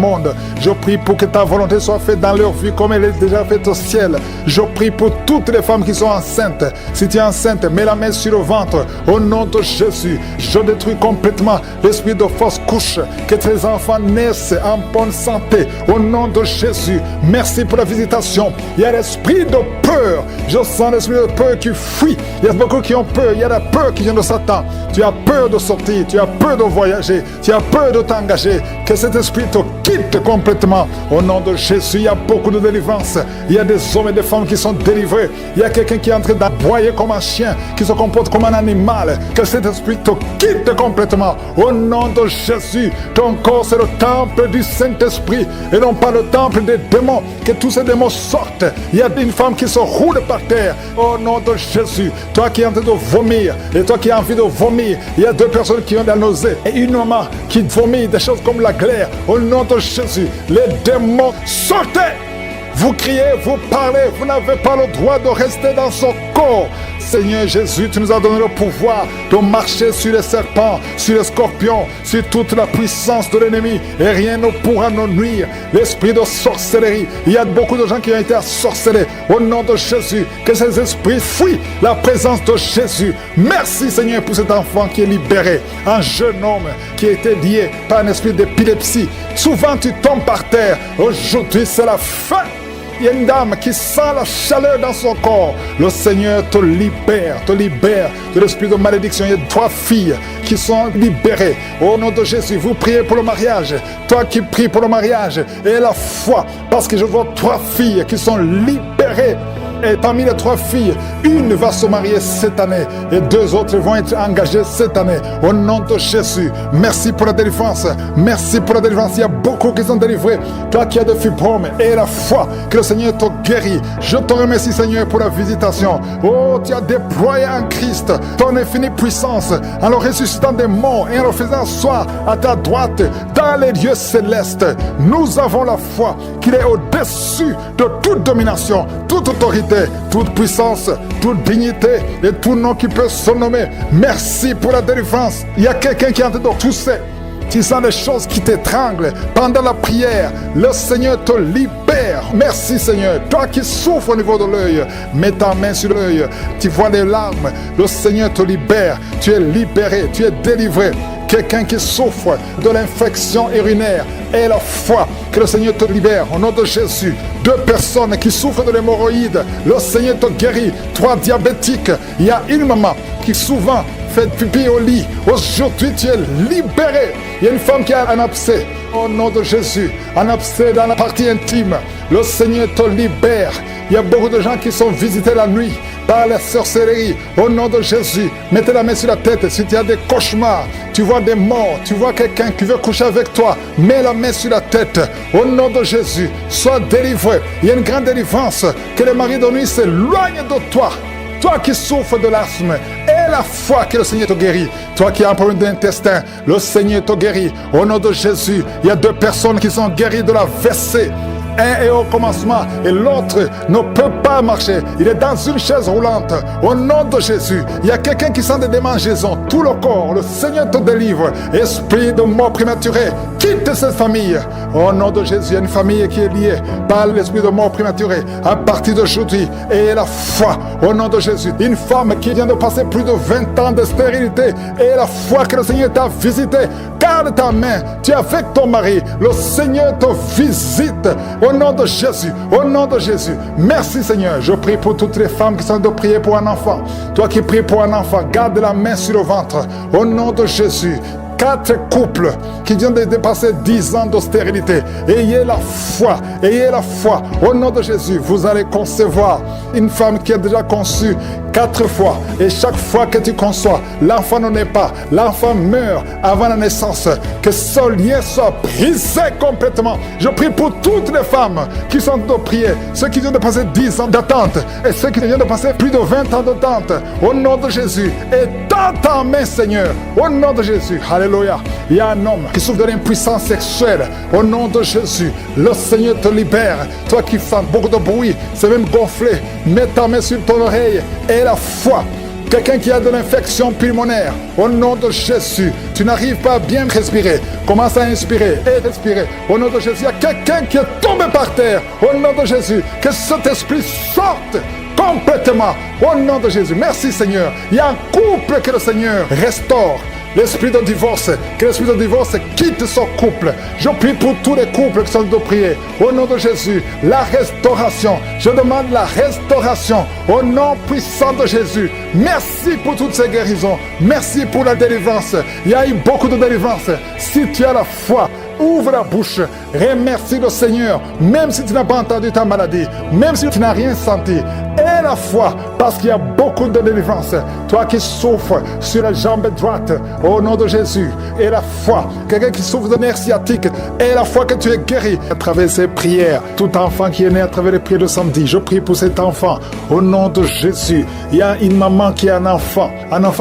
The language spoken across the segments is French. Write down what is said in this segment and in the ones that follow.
monde. Je prie pour que ta volonté soit faite dans leur vie comme elle est déjà faite au ciel. Je prie pour toutes les femmes qui sont enceintes. Si tu es enceinte, mets la main sur le ventre. Au nom de Jésus, je détruis complètement l'esprit de fausse couche. Que tes enfants naissent en bonne santé. Au nom de Jésus, merci pour la visitation. Il y a l'esprit de peur. Je sens l'esprit de peur qui fuit. Il y a beaucoup qui ont peur. Il y a la peur qui vient de Satan. Tu as peur de sortir. Tu as peur de voyager. Tu as peur de t'engager. Que cet esprit te quitte complètement. Au nom de Jésus, il y a beaucoup de délivrance. Il y a des hommes et des femmes qui sont délivrés. Il y a quelqu'un qui est en train d'aboyer comme un chien, qui se comporte comme un animal. Que cet esprit te quitte complètement. Au nom de Jésus, ton corps c'est le temple du Saint-Esprit et non pas le temple des démons. Que tous ces démons sortent. Il y a une femme qui se roule par terre. Au nom de Jésus, toi qui es en train de vomir et toi qui as envie de vomir, il y a deux personnes qui ont de la nausée et une maman qui vomit des choses comme la glaire. Au nom de Jésus, les démons, sortez! Vous criez, vous parlez, vous n'avez pas le droit de rester dans son corps. Seigneur Jésus, tu nous as donné le pouvoir de marcher sur les serpents, sur les scorpions, sur toute la puissance de l'ennemi et rien ne pourra nous nuire. L'esprit de sorcellerie, il y a beaucoup de gens qui ont été assorcelés. Au nom de Jésus, que ces esprits fuient la présence de Jésus. Merci Seigneur pour cet enfant qui est libéré, un jeune homme qui a été lié par un esprit d'épilepsie. Souvent tu tombes par terre, aujourd'hui c'est la fin. Il y a une dame qui sent la chaleur dans son corps. Le Seigneur te libère de l'esprit de malédiction. Il y a 3 filles qui sont libérées. Au nom de Jésus, vous priez pour le mariage. Toi qui pries pour le mariage, et la foi, parce que je vois 3 filles qui sont libérées. Et parmi les 3 filles, une va se marier cette année et 2 autres vont être engagées cette année. Au nom de Jésus, merci pour la délivrance. Merci pour la délivrance. Il y a beaucoup qui sont délivrés. Toi qui as des fibromes et la foi que le Seigneur te guérit. Je te remercie Seigneur pour la visitation. Oh, tu as déployé en Christ ton infinie puissance en le ressuscitant des morts et en le faisant asseoir à ta droite dans les lieux célestes. Nous avons la foi qu'il est au-dessus de toute domination, toute autorité, toute puissance, toute dignité et tout nom qui peut se nommer. Merci pour la délivrance. Il y a quelqu'un qui est en train de tousser. Tu sens des choses qui t'étranglent pendant la prière. Le Seigneur te libère. Merci Seigneur. Toi qui souffres au niveau de l'œil, mets ta main sur l'œil. Tu vois des larmes. Le Seigneur te libère. Tu es libéré. Tu es délivré. Quelqu'un qui souffre de l'infection urinaire, et la foi que le Seigneur te libère au nom de Jésus. 2 personnes qui souffrent de l'hémorroïde, le Seigneur te guérit. 3 diabétiques, il y a une maman qui souvent fait pipi au lit. Aujourd'hui tu es libéré. Il y a une femme qui a un abcès. Au nom de Jésus, un abcès dans la partie intime. Le Seigneur te libère. Il y a beaucoup de gens qui sont visités la nuit par la sorcellerie. Au nom de Jésus, mettez la main sur la tête. Si tu as des cauchemars, tu vois des morts, tu vois quelqu'un qui veut coucher avec toi, mets la main sur la tête. Au nom de Jésus, sois délivré. Il y a une grande délivrance. Que les maris de nuit s'éloignent de toi. Toi qui souffres de l'asthme, et la foi que le Seigneur te guérit. Toi qui as un problème d'intestin, le Seigneur te guérit. Au nom de Jésus, il y a 2 personnes qui sont guéries de la WC. Un est au commencement et l'autre ne peut pas marcher. Il est dans une chaise roulante. Au nom de Jésus, il y a quelqu'un qui sent des démangeaisons. Tout le corps, le Seigneur te délivre. Esprit de mort prématurée, quitte cette famille. Au nom de Jésus, il y a une famille qui est liée par l'esprit de mort prématurée. À partir d'aujourd'hui, et la foi. Au nom de Jésus, une femme qui vient de passer plus de 20 ans de stérilité. Et la foi que le Seigneur t'a visité. Garde ta main. Tu es avec ton mari. Le Seigneur te visite. Au nom de Jésus, au nom de Jésus. Merci Seigneur. Je prie pour toutes les femmes qui sont de prier pour un enfant. Toi qui pries pour un enfant, garde la main sur le ventre. Au nom de Jésus. 4 couples qui viennent de dépasser 10 ans de stérilité. Ayez la foi, ayez la foi. Au nom de Jésus, vous allez concevoir une femme qui a déjà conçu 4 fois. Et chaque fois que tu conçois, l'enfant ne naît pas. L'enfant meurt avant la naissance. Que ce lien soit brisé complètement. Je prie pour toutes les femmes qui sont de prier. Ceux qui viennent de passer 10 ans d'attente. Et ceux qui viennent de passer plus de 20 ans d'attente. Au nom de Jésus. Et dans ta main, Seigneur. Au nom de Jésus. Alléluia. Il y a un homme qui souffre de l'impuissance sexuelle. Au nom de Jésus, le Seigneur te libère. Toi qui fais beaucoup de bruit, c'est même gonflé. Mets ta main sur ton oreille et la foi Quelqu'un qui a de l'infection pulmonaire, au nom de Jésus, tu n'arrives pas à bien respirer. Commence à inspirer et respirer. Au nom de Jésus, il y a quelqu'un qui est tombé par terre. Au nom de Jésus, que cet esprit sorte complètement. Au nom de Jésus, merci Seigneur. Il y a un couple que le Seigneur restaure. L'esprit de divorce, que l'esprit de divorce quitte son couple. Je prie pour tous les couples qui sont de prier. Au nom de Jésus, la restauration. Je demande la restauration. Au nom puissant de Jésus. Merci pour toutes ces guérisons. Merci pour la délivrance. Il y a eu beaucoup de délivrance. Si tu as la foi, ouvre la bouche, remercie le Seigneur, même si tu n'as pas entendu ta maladie, même si tu n'as rien senti. Aie la foi, parce qu'il y a beaucoup de délivrance. Toi qui souffres sur la jambe droite, au nom de Jésus, aie la foi. Quelqu'un qui souffre de nerfs sciatiques, aie la foi que tu es guéri. À travers ces prières, tout enfant qui est né à travers les prières de samedi, je prie pour cet enfant, au nom de Jésus. Il y a une maman qui a un enfant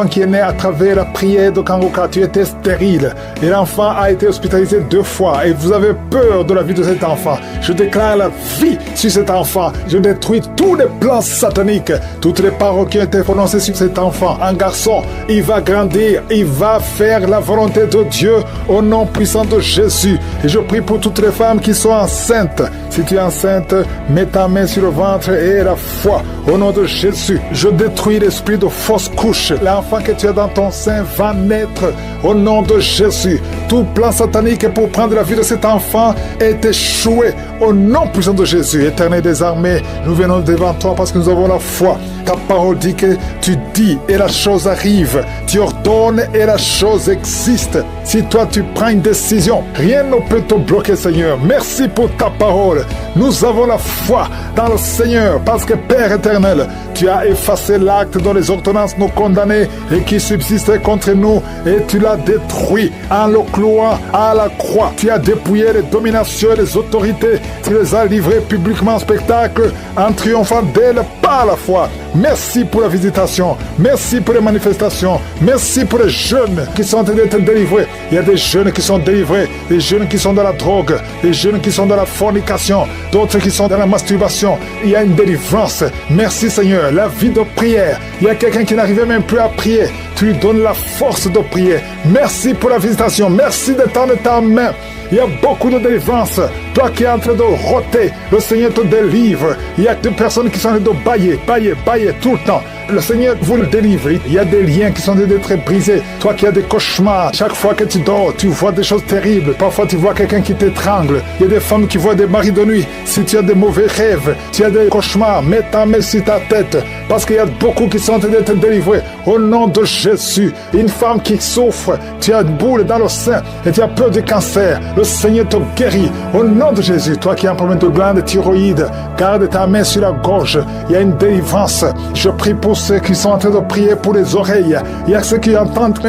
qui est né à travers la prière de Kangoka. Tu étais stérile et l'enfant a été hospitalisé 2 fois et vous avez peur de la vie de cet enfant. Je déclare la vie sur cet enfant. Je détruis tous les plans sataniques, toutes les paroles qui ont été prononcées sur cet enfant. Un garçon, il va grandir, il va faire la volonté de Dieu au nom puissant de Jésus. Et je prie pour toutes les femmes qui sont enceintes. Si tu es enceinte, mets ta main sur le ventre et la foi au nom de Jésus. Je détruis l'esprit de fausse couche. L'enfant que tu as dans ton sein va naître au nom de Jésus. Tout plan satanique pour prendre la vie de cet enfant est échoué au nom puissant de Jésus. Éternel des armées, nous venons devant toi parce que nous avons la foi. Ta parole dit que tu dis et la chose arrive. Tu ordonnes et la chose existe. Si toi tu prends une décision, rien ne peut te bloquer, Seigneur. Merci pour ta parole. Nous avons la foi dans le Seigneur parce que Père éternel, tu as effacé l'acte dont les ordonnances nous condamnaient et qui subsistait contre nous et tu l'as détruit en le clouant à la croix. Tu as dépouillé les dominations et les autorités. Tu les as livrées publiquement en spectacle en triomphant d'elles par la foi. Merci pour la visitation. Merci pour les manifestations. Merci pour les jeunes qui sont en train d'être délivrés. Il y a des jeunes qui sont délivrés, des jeunes qui sont dans la drogue, des jeunes qui sont dans la fornication, d'autres qui sont dans la masturbation. Il y a une délivrance. Merci Seigneur. La vie de prière. Il y a quelqu'un qui n'arrivait même plus à prier. Tu lui donnes la force de prier. Merci pour la visitation. Merci de tendre ta main. Il y a beaucoup de délivrance. Toi qui es en train de roter, le Seigneur te délivre. Il y a des personnes qui sont en train de bailler tout le temps. Le Seigneur vous le délivre. Il y a des liens qui sont en train d'être brisés. Toi qui as des cauchemars, chaque fois que tu dors, tu vois des choses terribles. Parfois tu vois quelqu'un qui t'étrangle. Il y a des femmes qui voient des maris de nuit. Si tu as des mauvais rêves, tu as des cauchemars, mets ta main sur ta tête. Parce qu'il y a beaucoup qui sont en train d'être délivrés. Au nom de Jésus, une femme qui souffre, tu as une boule dans le sein et tu as peur du cancer. Le Seigneur te guérit. Au nom de Jésus, toi qui as un problème de glande thyroïde, garde ta main sur la gorge. Il y a une délivrance. Je prie pour ceux qui sont en train de prier pour les oreilles. Il y a ceux qui entendent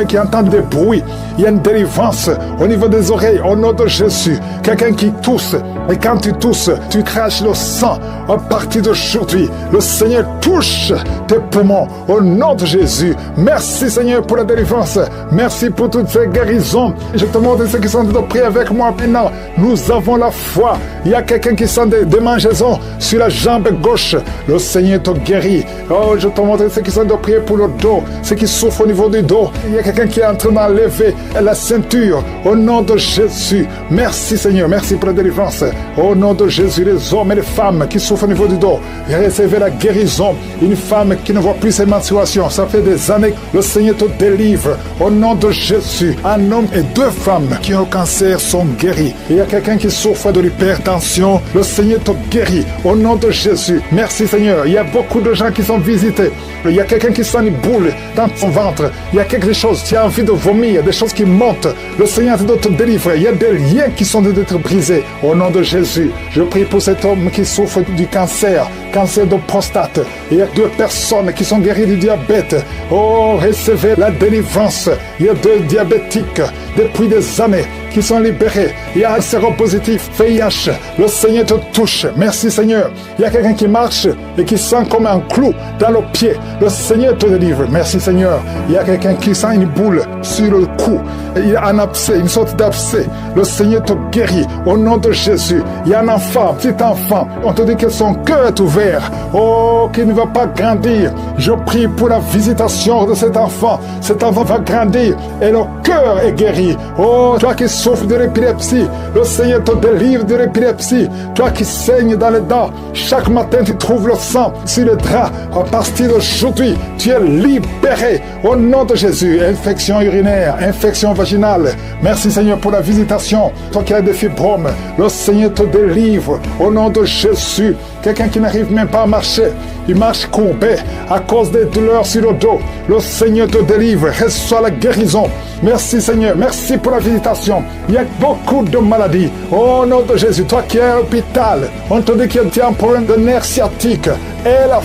des bruits. Il y a une délivrance au niveau des oreilles. Au nom de Jésus, quelqu'un qui tousse. Et quand tu tousses, tu craches le sang. À partir d'aujourd'hui, le Seigneur touche tes poumons. Au nom de Jésus. Merci Seigneur pour la délivrance. Merci pour toutes ces guérisons. Je te montre ceux qui sont en train de prier avec moi maintenant. Nous avons la foi. Il y a quelqu'un qui sent des démangeaisons sur la jambe gauche. Le Seigneur te guérit. Oh, je te montre ceux qui sont en train de prier pour le dos, ceux qui souffrent au niveau du dos. Il y a quelqu'un qui est en train d'enlever la ceinture. Au nom de Jésus. Merci Seigneur. Merci pour la délivrance. Au nom de Jésus, les hommes et les femmes qui souffrent au niveau du dos, recevez la guérison. Une femme qui ne voit plus ses menstruations, ça fait des années. Le Seigneur te délivre. Au nom de Jésus, un homme et 2 femmes qui ont le cancer sont guéris. Il y a quelqu'un qui souffre de l'hypertension. Le Seigneur te guérit. Au nom de Jésus. Merci Seigneur. Il y a beaucoup de gens qui sont visités. Il y a quelqu'un qui sent une boule dans son ventre. Il y a quelque chose, tu as envie de vomir, des choses qui montent. Le Seigneur doit te délivrer. Il y a des liens qui sont en train d'être brisés. Au nom de Jésus, je prie pour cet homme qui souffre du cancer de prostate. Il y a 2 personnes qui sont guéries du diabète. Oh, recevez la délivrance. Il y a 2 diabétiques depuis des années. qui sont libérés. Il y a un séropositif, VIH. Le Seigneur te touche. Merci Seigneur. Il y a quelqu'un qui marche et qui sent comme un clou dans le pied. Le Seigneur te délivre. Merci Seigneur. Il y a quelqu'un qui sent une boule sur le cou. Il y a un abcès, une sorte d'abcès. Le Seigneur te guérit au nom de Jésus. Il y a un enfant, petit enfant. On te dit que son cœur est ouvert. Oh, qu'il ne va pas grandir. Je prie pour la visitation de cet enfant. Cet enfant va grandir et le cœur est guéri. Oh, toi qui souffres de l'épilepsie, le Seigneur te délivre de l'épilepsie. Toi qui saignes dans les dents, chaque matin tu trouves le sang sur le drap. À partir d'aujourd'hui, tu es libéré au nom de Jésus. Infection urinaire, infection vaginale. Merci Seigneur pour la visitation. Toi qui as des fibromes, le Seigneur te délivre au nom de Jésus. Quelqu'un qui n'arrive même pas à marcher, il marche courbé à cause des douleurs sur le dos. Le Seigneur te délivre, reçois la guérison. Merci Seigneur, merci pour la visitation. Il y a beaucoup de maladies. Au nom de Jésus, toi qui es à l'hôpital, on te dit que tu as un problème de nerf sciatique. Et la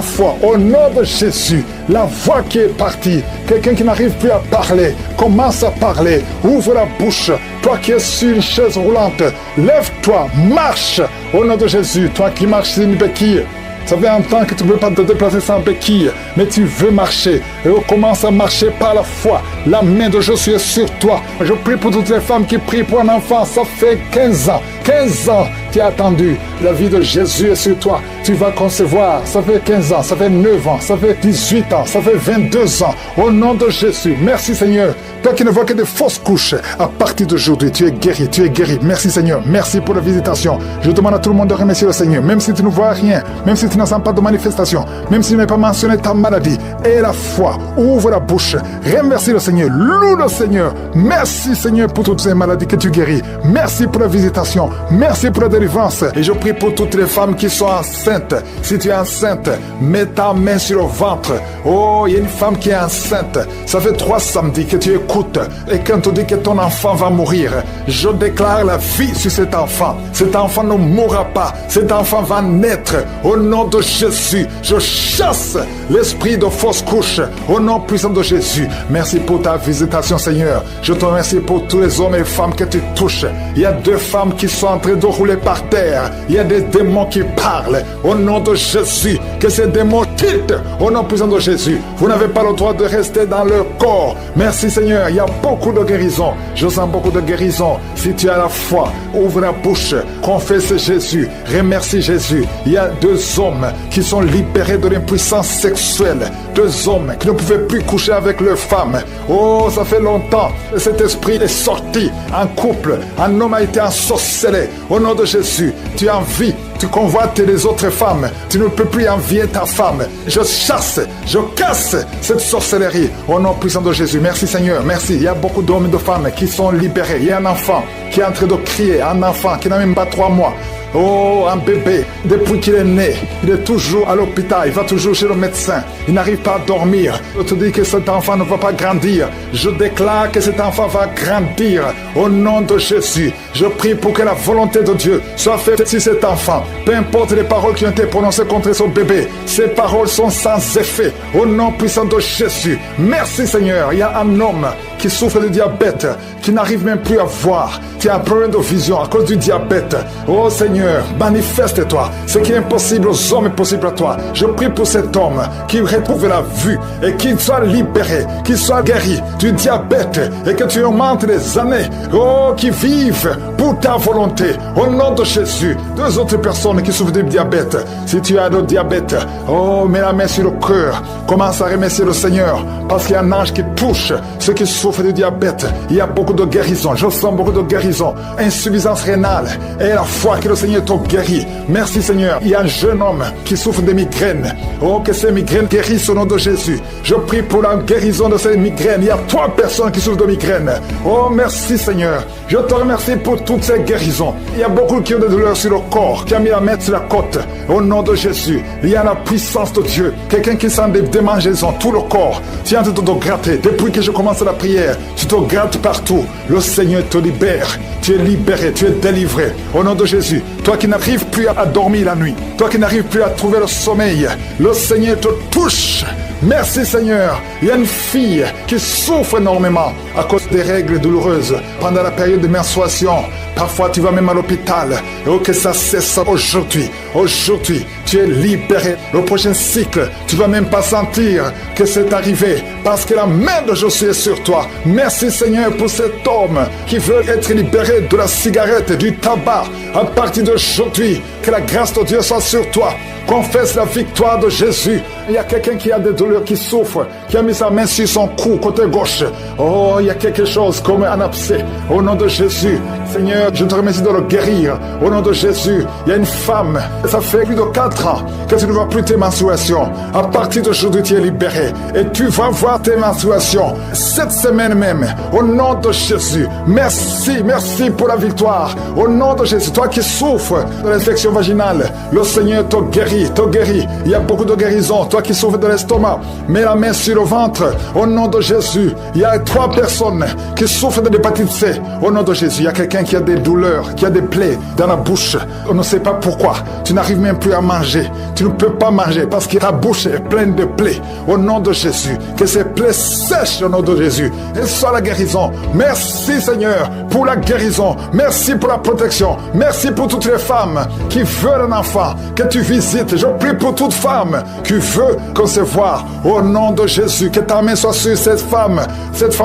foi, au nom de Jésus, la voix qui est partie, quelqu'un qui n'arrive plus à parler, commence à parler, ouvre la bouche. Toi qui es sur une chaise roulante, lève-toi, marche au nom de Jésus. Toi qui marches sur une béquille, ça fait un temps que tu ne veux pas te déplacer sans béquille, mais tu veux marcher. Et on commence à marcher par la foi. La main de Jésus est sur toi. Je prie pour toutes les femmes qui prient pour un enfant. Ça fait 15 ans. 15 ans tu as attendu. La vie de Jésus est sur toi. Tu vas concevoir. Ça fait 15 ans, ça fait 9 ans, ça fait 18 ans, ça fait 22 ans. Au nom de Jésus, merci Seigneur. Toi qui ne vois que des fausses couches, à partir d'aujourd'hui, tu es guéri, tu es guéri. Merci Seigneur, merci pour la visitation. Je demande à tout le monde de remercier le Seigneur, même si tu ne vois rien, même si tu n'en sens pas de manifestation, même si tu n'as pas mentionné ta maladie. Et la foi, ouvre la bouche, remercie le Seigneur, loue le Seigneur. Merci Seigneur pour toutes ces maladies que tu guéris. Merci pour la visitation, merci pour la délivrance. Et je prie pour toutes les femmes qui sont enceintes. Si tu es enceinte, mets ta main sur le ventre. Oh, il y a une femme qui est enceinte. Ça fait 3 samedis que tu écoutes. Et quand tu dis que ton enfant va mourir, je déclare la vie sur cet enfant. Cet enfant ne mourra pas. Cet enfant va naître. Au nom de Jésus, je chasse l'esprit de fausse couche. Au nom puissant de Jésus. Merci pour ta visitation, Seigneur. Je te remercie pour tous les hommes et femmes que tu touches. Il y a 2 femmes qui sont en train de rouler par terre. Il y a des démons qui parlent. Au nom de Jésus, que ces démons quittent. Au nom puissant de Jésus. Vous n'avez pas le droit de rester dans leur corps. Merci, Seigneur. Il y a beaucoup de guérison. Je sens beaucoup de guérison. Si tu as la foi, ouvre la bouche, confesse Jésus, remercie Jésus. Il y a 2 hommes qui sont libérés de l'impuissance sexuelle. 2 hommes qui ne pouvaient plus coucher avec leurs femmes. Oh, ça fait longtemps. Cet esprit est sorti en couple. Un homme a été ensorcelé. Au nom de Jésus, tu envies, tu convoites les autres femmes. Tu ne peux plus envier ta femme. Je chasse, je casse cette sorcellerie. Au nom puissant de Jésus. Merci Seigneur, merci. Il y a beaucoup d'hommes et de femmes qui sont libérés. Il y a un enfant qui est en train de crier, un enfant qui n'a même pas 3 mois. Oh, un bébé, depuis qu'il est né, il est toujours à l'hôpital, il va toujours chez le médecin, il n'arrive pas à dormir. Je te dis que cet enfant ne va pas grandir. Je déclare que cet enfant va grandir au nom de Jésus. Je prie pour que la volonté de Dieu soit faite sur cet enfant. Peu importe les paroles qui ont été prononcées contre son bébé, ces paroles sont sans effet au nom puissant de Jésus. Merci Seigneur. Il y a un homme qui souffre de diabète, qui n'arrive même plus à voir, qui a un problème de vision à cause du diabète. Oh Seigneur, manifeste-toi. Ce qui est impossible aux hommes est possible à toi. Je prie pour cet homme qui retrouve la vue et qu'il soit libéré, qu'il soit guéri du diabète et que tu augmentes les années, oh, qui vivent pour ta volonté. Au nom de Jésus, 2 autres personnes qui souffrent du diabète. Si tu as le diabète, oh, mets la main sur le cœur. Commence à remercier le Seigneur parce qu'il y a un ange qui touche ceux qui souffrent du diabète. Il y a beaucoup de guérison. Je sens beaucoup de guérison. Insuffisance rénale. Et la foi que le Seigneur t'a guéri. Merci Seigneur. Il y a un jeune homme qui souffre de migraines. Oh, que ces migraines guérissent au nom de Jésus. Je prie pour la guérison de ces migraines. Il y a 3 personnes qui souffrent de migraines. Oh, merci Seigneur. Je te remercie pour toutes ces guérisons. Il y a beaucoup qui ont des douleurs sur le corps, qui a mis la main sur la côte. Au nom de Jésus, il y a la puissance de Dieu. Quelqu'un qui sent des démangeaisons, tout le corps. Tu es en train de te gratter. Depuis que je commence la prière, tu te grattes partout. Le Seigneur te libère. Tu es libéré, tu es délivré. Au nom de Jésus, toi qui n'arrives plus à dormir la nuit, toi qui n'arrives plus à trouver le sommeil, le Seigneur te touche. Merci Seigneur. Il y a une fille qui souffre énormément à cause des règles douloureuses pendant la période de menstruation. Parfois tu vas même à l'hôpital. Et que ça cesse aujourd'hui. Aujourd'hui, tu es libéré. Le prochain cycle, tu vas même pas sentir que c'est arrivé parce que la main de Josué est sur toi. Merci Seigneur pour cet homme qui veut être libéré de la cigarette, du tabac. À partir d'aujourd'hui, que la grâce de Dieu soit sur toi. Confesse la victoire de Jésus. Il y a quelqu'un qui a des douleurs, qui souffre, qui a mis sa main sur son cou, côté gauche. Oh, il y a quelque chose comme un abcès. Au nom de Jésus, Seigneur, je te remercie de le guérir. Au nom de Jésus, il y a une femme, ça fait plus de 4 ans que tu ne vois plus tes menstruations. À partir d'aujourd'hui, tu es libéré. Et tu vas voir tes menstruations cette semaine même. Au nom de Jésus, merci, merci pour la victoire. Au nom de Jésus, toi qui souffres de l'infection vaginale, le Seigneur te guérit, te guérit. Il y a beaucoup de guérisons. Toi qui souffres de l'estomac, mets la main sur le ventre. Au nom de Jésus, il y a 3 personnes qui souffrent de l'hépatite C. Au nom de Jésus, il y a quelqu'un qui a des douleurs, qui a des plaies dans la bouche. On ne sait pas pourquoi. Tu n'arrives même plus à manger. Tu ne peux pas manger parce que ta bouche est pleine de plaies. Au nom de Jésus, que ces plaies sèchent au nom de Jésus. Et soit la guérison. Merci Seigneur pour la guérison. Merci pour la protection. Merci pour toutes les femmes qui veulent un enfant. Que tu visites. Je prie pour toute femme qui veut concevoir. Au nom de Jésus, que ta main soit sur cette femme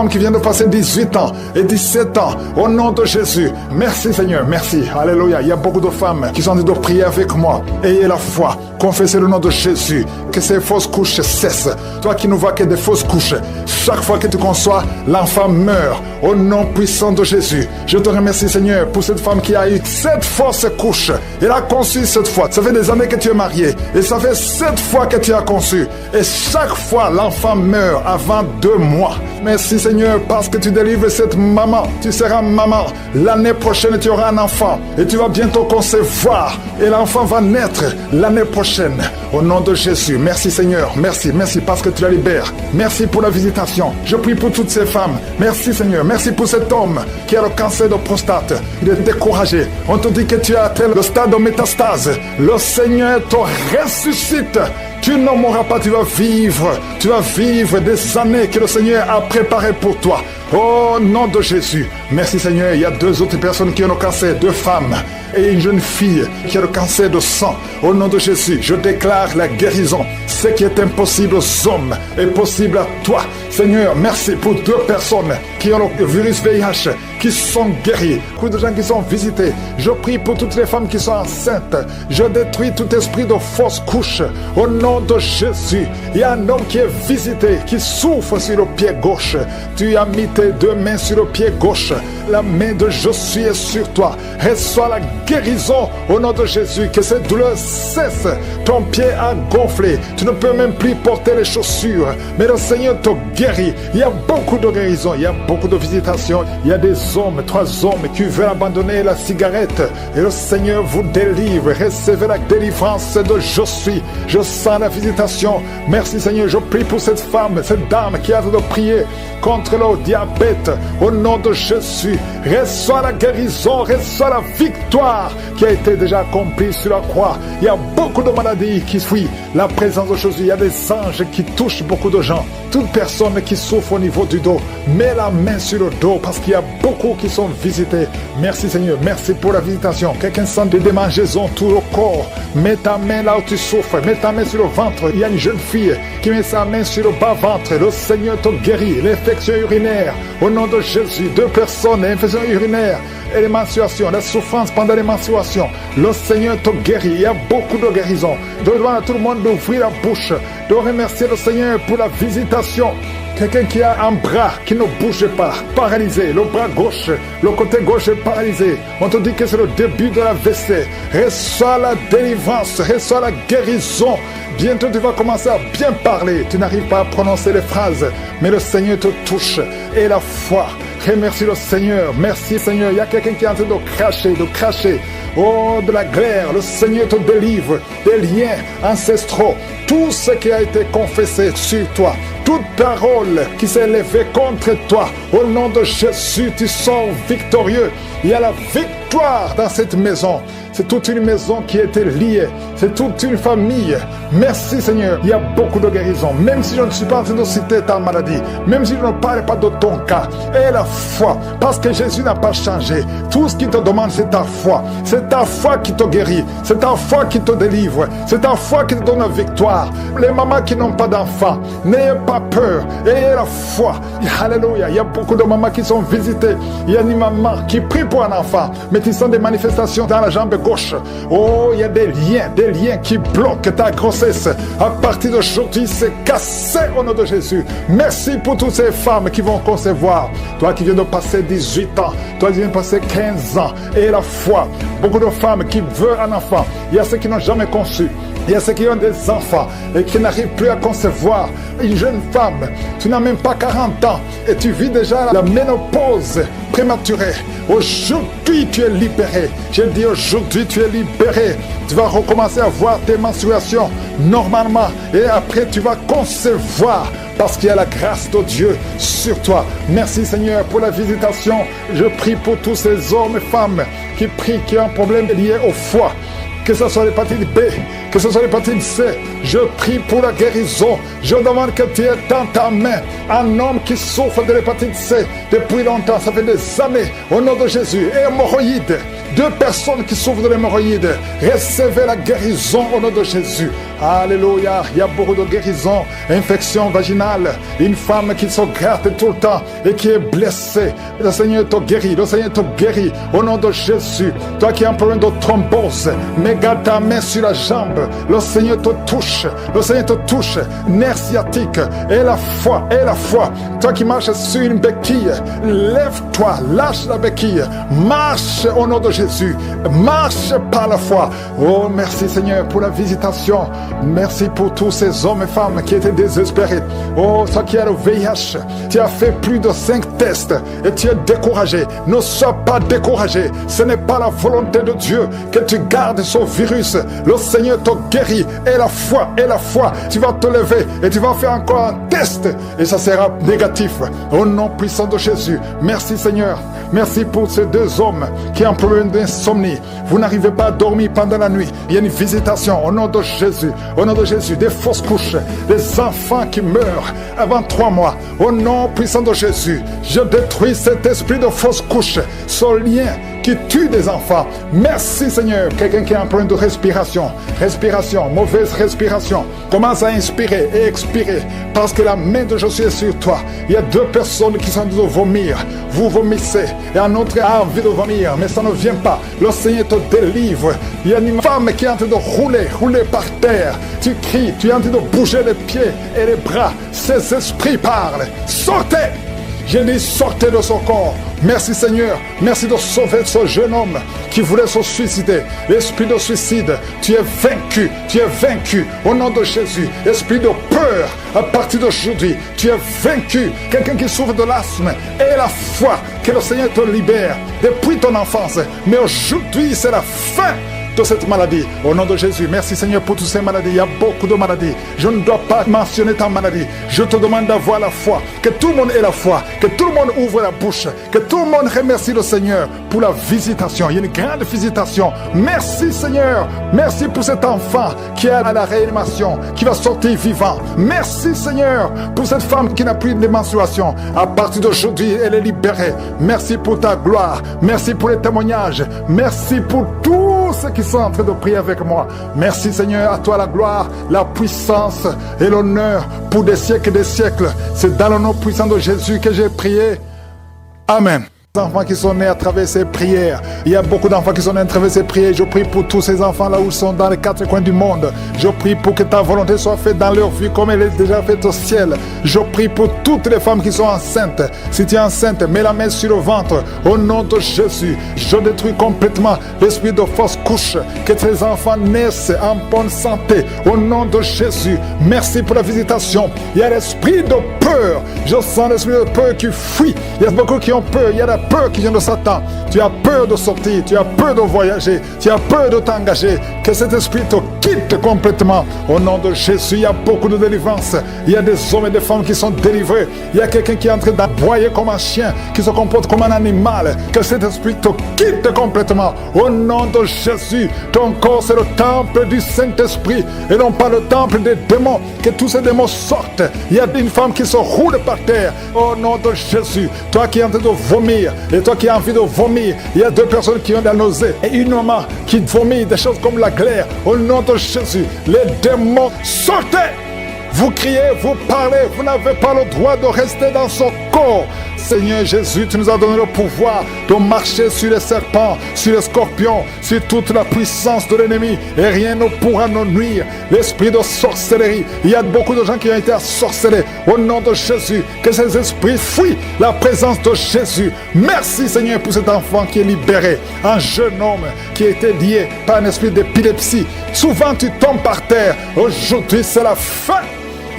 qui vient de passer 18 ans et 17 ans. Au nom de Jésus. Merci Seigneur, merci. Alléluia. Il y a beaucoup de femmes qui sont en train de prier avec moi. Ayez la foi. Confessez le nom de Jésus. Que ces fausses couches cessent. Toi qui ne vois que des fausses couches, chaque fois que tu conçois, l'enfant meurt. Au nom puissant de Jésus. Je te remercie Seigneur pour cette femme qui a eu 7 fausses couches. Elle a conçu cette fois. Ça fait des années que tu es marié. Et ça fait 7 fois que tu as conçu. Et chaque fois, l'enfant meurt avant 2 mois. Merci Seigneur parce que tu délivres cette maman. Tu seras maman. L'année prochaine, tu auras un enfant. Et tu vas bientôt concevoir. Et l'enfant va naître l'année prochaine. Au nom de Jésus. Merci Seigneur. Merci. Merci parce que tu la libères. Merci pour la visitation. Je prie pour toutes ces femmes. Merci Seigneur. Merci pour cet homme qui a le cancer de prostate. Il est découragé. On te dit que tu as atteint le stade de métastase. Le Seigneur te ressuscite. Tu ne mourras pas, tu vas vivre des années que le Seigneur a préparées pour toi. Au nom de Jésus. Merci Seigneur, il y a 2 autres personnes qui ont le cancer, 2 femmes et une jeune fille qui a le cancer de sang. Au nom de Jésus, je déclare la guérison. Ce qui est impossible aux hommes est possible à toi. Seigneur, merci pour 2 personnes qui ont le virus VIH, qui sont guéris. Beaucoup de gens qui sont visités. Je prie pour toutes les femmes qui sont enceintes. Je détruis tout esprit de fausse couche. Au nom de Jésus, il y a un homme qui est visité, qui souffre sur le pied gauche. Tu as mis tes 2 mains sur le pied gauche. La main de Josué est sur toi. Reçois la guérison au nom de Jésus. Que cette douleur cesse. Ton pied a gonflé. Tu ne peux même plus porter les chaussures. Mais le Seigneur te guérit. Il y a beaucoup de guérisons. Il y a beaucoup de visitations. Il y a des hommes, 3 hommes qui veulent abandonner la cigarette. Et le Seigneur vous délivre. Recevez la délivrance de Josué. Je sens la visitation. Merci Seigneur. Je prie pour cette femme, cette dame qui a de prier contre le diabète. Au nom de Jésus, reçois la guérison, reçois la victoire qui a été déjà accomplie sur la croix. Il y a beaucoup de maladies qui fuient la présence de Jésus. Il y a des anges qui touchent beaucoup de gens. Toute personne qui souffre au niveau du dos, mets la main sur le dos parce qu'il y a beaucoup qui sont visités. Merci Seigneur, merci pour la visitation. Quelqu'un sent des démangeaisons tout le corps. Mets ta main là où tu souffres, mets ta main sur le ventre. Il y a une jeune fille qui met sa main sur le bas-ventre. Le Seigneur te guérit. L'infection urinaire, au nom de Jésus. 2 personnes, l'infection urinaire et les menstruations, la souffrance pendant les menstruations. Le Seigneur te guérit. Il y a beaucoup de guérisons. Je demande à tout le monde d'ouvrir la bouche, de remercier le Seigneur pour la visitation. Quelqu'un qui a un bras qui ne bouge pas, paralysé, le bras gauche, le côté gauche est paralysé. On te dit que c'est le début de la l'AVC. Reçois la délivrance, reçois la guérison. Bientôt tu vas commencer à bien parler. Tu n'arrives pas à prononcer les phrases, mais le Seigneur te touche. Et la foi, remercie le Seigneur. Merci Seigneur. Il y a quelqu'un qui est en train de cracher. Oh, de la glaire, le Seigneur te délivre des liens ancestraux. Tout ce qui a été confessé sur toi, toute parole qui s'est élevée contre toi, au nom de Jésus, tu sors victorieux. Il y a la victoire dans cette maison. C'est toute une maison qui a été liée. C'est toute une famille. Merci Seigneur. Il y a beaucoup de guérisons. Même si je ne suis pas en train de citer ta maladie, même si je ne parle pas de ton cas, et la foi, parce que Jésus n'a pas changé. Tout ce qu'il te demande, c'est ta foi. C'est ta foi qui te guérit. C'est ta foi qui te délivre. C'est ta foi qui te donne la victoire. Les mamans qui n'ont pas d'enfants, n'ayez pas peur. Ayez la foi. Alléluia. Il y a beaucoup de mamans qui sont visitées. Il y a une maman qui prie pour un enfant, mais qui sont des manifestations dans la jambe gauche. Oh, il y a des liens qui bloquent ta grossesse. À partir d'aujourd'hui, c'est cassé au nom de Jésus. Merci pour toutes ces femmes qui vont concevoir. Toi qui viens de passer 18 ans, toi qui viens de passer 15 ans, et la foi. Beaucoup de femmes qui veulent un enfant. Il y a ceux qui n'ont jamais conçu. Il y a ceux qui ont des enfants et qui n'arrivent plus à concevoir. Une jeune femme, tu n'as même pas 40 ans et tu vis déjà la ménopause prématurée. Aujourd'hui, tu es libéré. Je dis aujourd'hui, tu es libéré. Tu vas recommencer à voir tes menstruations normalement et après, tu vas concevoir parce qu'il y a la grâce de Dieu sur toi. Merci Seigneur pour la visitation. Je prie pour tous ces hommes et femmes qui prient, qui ont un problème lié au foie. Que ce soit l'hépatite B, que ce soit l'hépatite C, je prie pour la guérison. Je demande que tu aies dans ta main un homme qui souffre de l'hépatite C depuis longtemps, ça fait des années, au nom de Jésus. Et hémorroïdes, 2 personnes qui souffrent de l'hémorroïde, recevez la guérison au nom de Jésus. Alléluia, il y a beaucoup de guérisons, infection vaginale, une femme qui se gratte tout le temps et qui est blessée. Le Seigneur te guérit, le Seigneur te guérit au nom de Jésus. Toi qui as un problème de thrombose, mets ta main sur la jambe, le Seigneur te touche, le Seigneur te touche, nerf sciatique, et la foi, toi qui marches sur une béquille, lève-toi, lâche la béquille, marche au nom de Jésus, marche par la foi. Oh merci Seigneur pour la visitation, merci pour tous ces hommes et femmes qui étaient désespérés. Oh toi qui as le VIH, tu as fait plus de 5 tests et tu es découragé, ne sois pas découragé, ce n'est pas la volonté de Dieu que tu gardes ce virus. Le Seigneur te guérit et la foi, tu vas te lever et tu vas faire encore un test et ça sera négatif au nom puissant de Jésus. Merci Seigneur, merci pour ces 2 hommes qui ont un problème d'insomnie. Vous n'arrivez pas à dormir pendant la nuit, il y a une visitation au nom de Jésus, au nom de Jésus. Des fausses couches, des enfants qui meurent avant 3 mois, au nom puissant de Jésus. Je détruis cet esprit de fausses couches, ce lien qui tue des enfants. Merci Seigneur. Quelqu'un qui a un problème de respiration, mauvaise respiration, commence à inspirer et expirer parce que la main de Jésus est sur toi. Il y a 2 personnes qui sont en train de vomir. Vous vomissez et un autre a envie de vomir, mais ça ne vient pas. Le Seigneur te délivre. Il y a une femme qui est en train de rouler par terre. Tu cries, tu es en train de bouger les pieds et les bras. Ces esprits parlent. Sortez! Je dis sortez de son corps. Merci Seigneur. Merci de sauver ce jeune homme qui voulait se suicider. L'esprit de suicide, tu es vaincu. Tu es vaincu au nom de Jésus. Esprit de peur, à partir d'aujourd'hui, tu es vaincu. Quelqu'un qui souffre de l'asthme, et la foi que le Seigneur te libère depuis ton enfance. Mais aujourd'hui, c'est la fin de cette maladie, au nom de Jésus. Merci Seigneur pour toutes ces maladies. Il y a beaucoup de maladies. Je ne dois pas mentionner ta maladie. Je te demande d'avoir la foi. Que tout le monde ait la foi. Que tout le monde ouvre la bouche. Que tout le monde remercie le Seigneur pour la visitation. Il y a une grande visitation. Merci Seigneur. Merci pour cet enfant qui est à la réanimation, qui va sortir vivant. Merci Seigneur pour cette femme qui n'a plus de menstruation. À partir d'aujourd'hui, elle est libérée. Merci pour ta gloire. Merci pour les témoignages. Merci pour tout ceux qui sont en train de prier avec moi. Merci Seigneur, à toi la gloire, la puissance et l'honneur pour des siècles et des siècles. C'est dans le nom puissant de Jésus que j'ai prié. Amen. Enfants qui sont nés à travers ces prières. Il y a beaucoup d'enfants qui sont nés à travers ces prières. Je prie pour tous ces enfants là où ils sont dans les 4 coins du monde. Je prie pour que ta volonté soit faite dans leur vie comme elle est déjà faite au ciel. Je prie pour toutes les femmes qui sont enceintes. Si tu es enceinte, mets la main sur le ventre. Au nom de Jésus, je détruis complètement l'esprit de fausse couche. Que tes enfants naissent en bonne santé. Au nom de Jésus, merci pour la visitation. Il y a l'esprit de peur. Je sens l'esprit de peur qui fuit. Il y a beaucoup qui ont peur. Il y a la peur qui vient de Satan. Tu as peur de sortir, tu as peur de voyager, tu as peur de t'engager. Que cet esprit te quitte complètement. Au nom de Jésus, il y a beaucoup de délivrance. Il y a des hommes et des femmes qui sont délivrés. Il y a quelqu'un qui est en train d'aboyer comme un chien, qui se comporte comme un animal. Que cet esprit te quitte complètement. Au nom de Jésus, ton corps c'est le temple du Saint-Esprit et non pas le temple des démons. Que tous ces démons sortent. Il y a une femme qui se roule par terre. Au nom de Jésus, toi qui es en train de vomir et toi qui as envie de vomir, il y a deux personnes qui ont de la nausée et une maman qui vomit des choses comme la glaire. Au nom de Jésus, les démons sortez. Vous criez, vous parlez, vous n'avez pas le droit de rester dans son corps. Seigneur Jésus, tu nous as donné le pouvoir de marcher sur les serpents, sur les scorpions, sur toute la puissance de l'ennemi et rien ne pourra nous nuire. L'esprit de sorcellerie, il y a beaucoup de gens qui ont été assorcelés. Au nom de Jésus, que ces esprits fuient la présence de Jésus. Merci Seigneur pour cet enfant qui est libéré, un jeune homme qui a été lié par un esprit d'épilepsie. Souvent tu tombes par terre, aujourd'hui c'est la fin.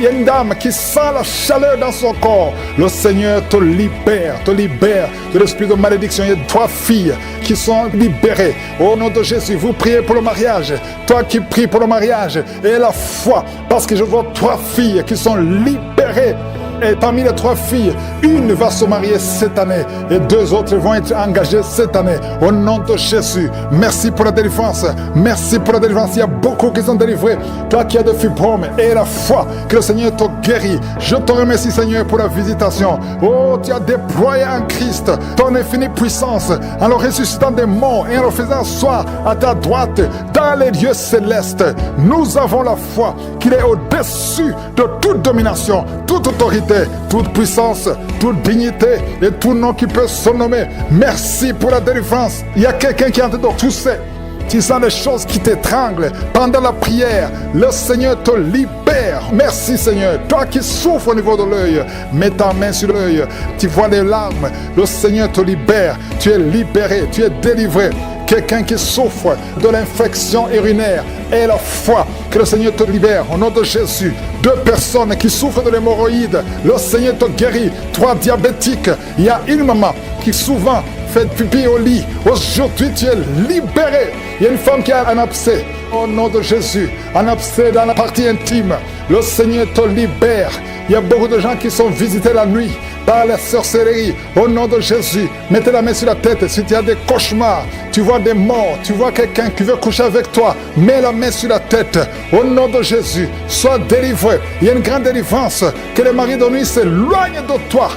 Il y a une dame qui sent la chaleur dans son corps. Le Seigneur te libère de l'esprit de malédiction. Il y a 3 filles qui sont libérées. Au nom de Jésus, vous priez pour le mariage. Toi qui pries pour le mariage, et la foi, parce que je vois 3 filles qui sont libérées. Et parmi les 3 filles, une va se marier cette année et 2 autres vont être engagées cette année. Au nom de Jésus, merci pour la délivrance. Merci pour la délivrance. Il y a beaucoup qui sont délivrés. Toi qui as des fibromes et la foi que le Seigneur te guérit. Je te remercie Seigneur pour la visitation. Oh, tu as déployé en Christ ton infinie puissance en le ressuscitant des morts et en le faisant asseoir à ta droite dans les lieux célestes. Nous avons la foi qu'il est au-dessus de toute domination, toute autorité, toute puissance, toute dignité et tout nom qui peut se nommer. Merci pour la délivrance. Il y a quelqu'un qui est en train de tousser. Tu sens des choses qui t'étranglent pendant la prière. Le Seigneur te libère. Merci Seigneur. Toi qui souffres au niveau de l'œil, mets ta main sur l'œil. Tu vois les larmes. Le Seigneur te libère. Tu es libéré. Tu es délivré. Quelqu'un qui souffre de l'infection urinaire, et la foi que le Seigneur te libère au nom de Jésus. 2 personnes qui souffrent de l'hémorroïde, le Seigneur te guérit. 3 diabétiques, il y a une maman qui souvent fait pipi au lit. Aujourd'hui tu es libéré. Il y a une femme qui a un abcès. Au nom de Jésus, un abcès dans la partie intime. Le Seigneur te libère. Il y a beaucoup de gens qui sont visités la nuit par la sorcellerie. Au nom de Jésus, mettez la main sur la tête. Si tu as des cauchemars, tu vois des morts, tu vois quelqu'un qui veut coucher avec toi, mets la main sur la tête. Au nom de Jésus, sois délivré. Il y a une grande délivrance. Que les maris de nuit s'éloignent de toi.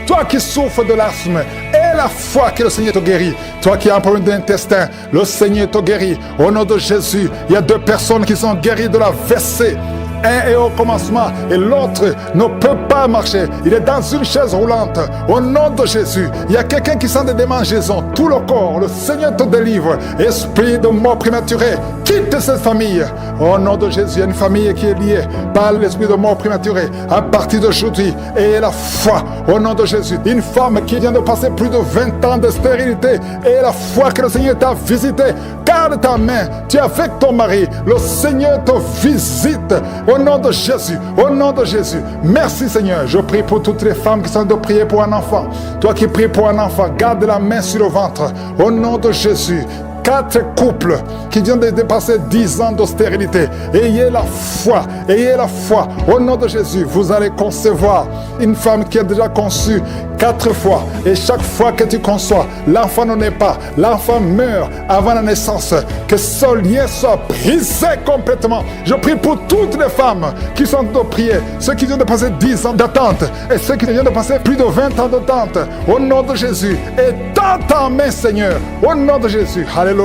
Toi qui souffres de l'asthme, et la foi que le Seigneur te guérit. Toi qui as un problème d'intestin, le Seigneur te guérit. Au nom de Jésus, il y a 2 personnes qui sont guéries de la WC. Un est au commencement et l'autre ne peut pas marcher. Il est dans une chaise roulante. Au nom de Jésus, il y a quelqu'un qui sent des démangeaisons. Tout le corps, le Seigneur te délivre. Esprit de mort prématurée, quitte cette famille. Au nom de Jésus, il y a une famille qui est liée par l'esprit de mort prématurée. À partir d'aujourd'hui, et la foi. Au nom de Jésus, une femme qui vient de passer plus de 20 ans de stérilité. Et la foi que le Seigneur t'a visité. Garde ta main. Tu es avec ton mari. Le Seigneur te visite. Au nom de Jésus, au nom de Jésus. Merci Seigneur. Je prie pour toutes les femmes qui sont de prier pour un enfant. Toi qui pries pour un enfant, garde la main sur le ventre. Au nom de Jésus. 4 couples qui viennent de dépasser 10 ans de stérilité. Ayez la foi, ayez la foi. Au nom de Jésus, vous allez concevoir une femme qui a déjà conçu 4 fois. Et chaque fois que tu conçois, l'enfant ne naît pas. L'enfant meurt avant la naissance. Que ce lien soit brisé complètement. Je prie pour toutes les femmes qui sont de prier. Ceux qui viennent de passer 10 ans d'attente. Et ceux qui viennent de passer plus de 20 ans d'attente. Au nom de Jésus. Et dans ta main, Seigneur. Au nom de Jésus. Alléluia.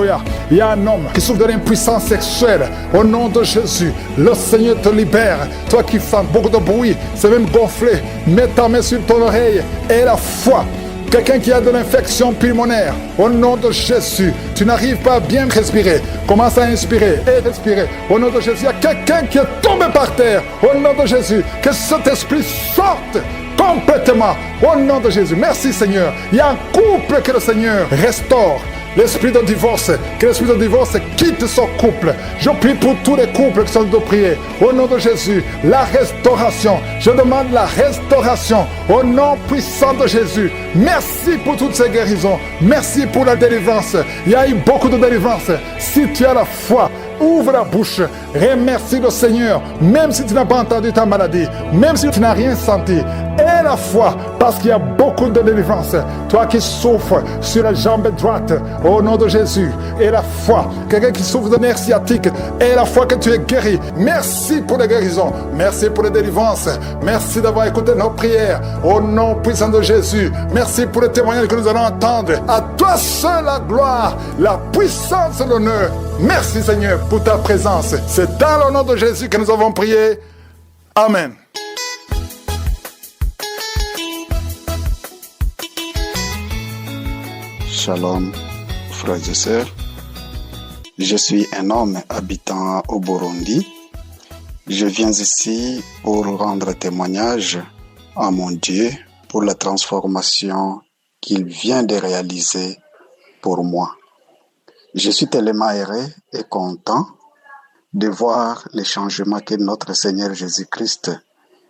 Il y a un homme qui souffre de l'impuissance sexuelle. Au nom de Jésus, le Seigneur te libère. Toi qui sens beaucoup de bruit, c'est même gonflé. Mets ta main sur ton oreille et la foi. Quelqu'un qui a de l'infection pulmonaire, au nom de Jésus, tu n'arrives pas à bien respirer. Commence à inspirer et respirer. Au nom de Jésus, il y a quelqu'un qui est tombé par terre. Au nom de Jésus, que cet esprit sorte complètement. Au nom de Jésus, merci Seigneur. Il y a un couple que le Seigneur restaure. L'esprit de divorce, que l'esprit de divorce quitte son couple. Je prie pour tous les couples qui sont de prier. Au nom de Jésus, la restauration. Je demande la restauration. Au nom puissant de Jésus. Merci pour toutes ces guérisons. Merci pour la délivrance. Il y a eu beaucoup de délivrance. Si tu as la foi, ouvre la bouche, remercie le Seigneur, même si tu n'as pas entendu ta maladie, même si tu n'as rien senti. Aie la foi, parce qu'il y a beaucoup de délivrance. Toi qui souffres sur la jambe droite, au nom de Jésus, aie la foi. Quelqu'un qui souffre de nerfs sciatiques, aie la foi que tu es guéri. Merci pour les guérisons, merci pour les délivrances, merci d'avoir écouté nos prières, au nom puissant de Jésus. Merci pour les témoignages que nous allons entendre. À toi seul la gloire, la puissance et l'honneur. Merci Seigneur pour ta présence. C'est dans le nom de Jésus que nous avons prié. Amen. Shalom, frères et sœurs. Je suis un homme habitant au Burundi. Je viens ici pour rendre témoignage à mon Dieu pour la transformation qu'il vient de réaliser pour moi. Je suis tellement heureux et content de voir les changements que notre Seigneur Jésus-Christ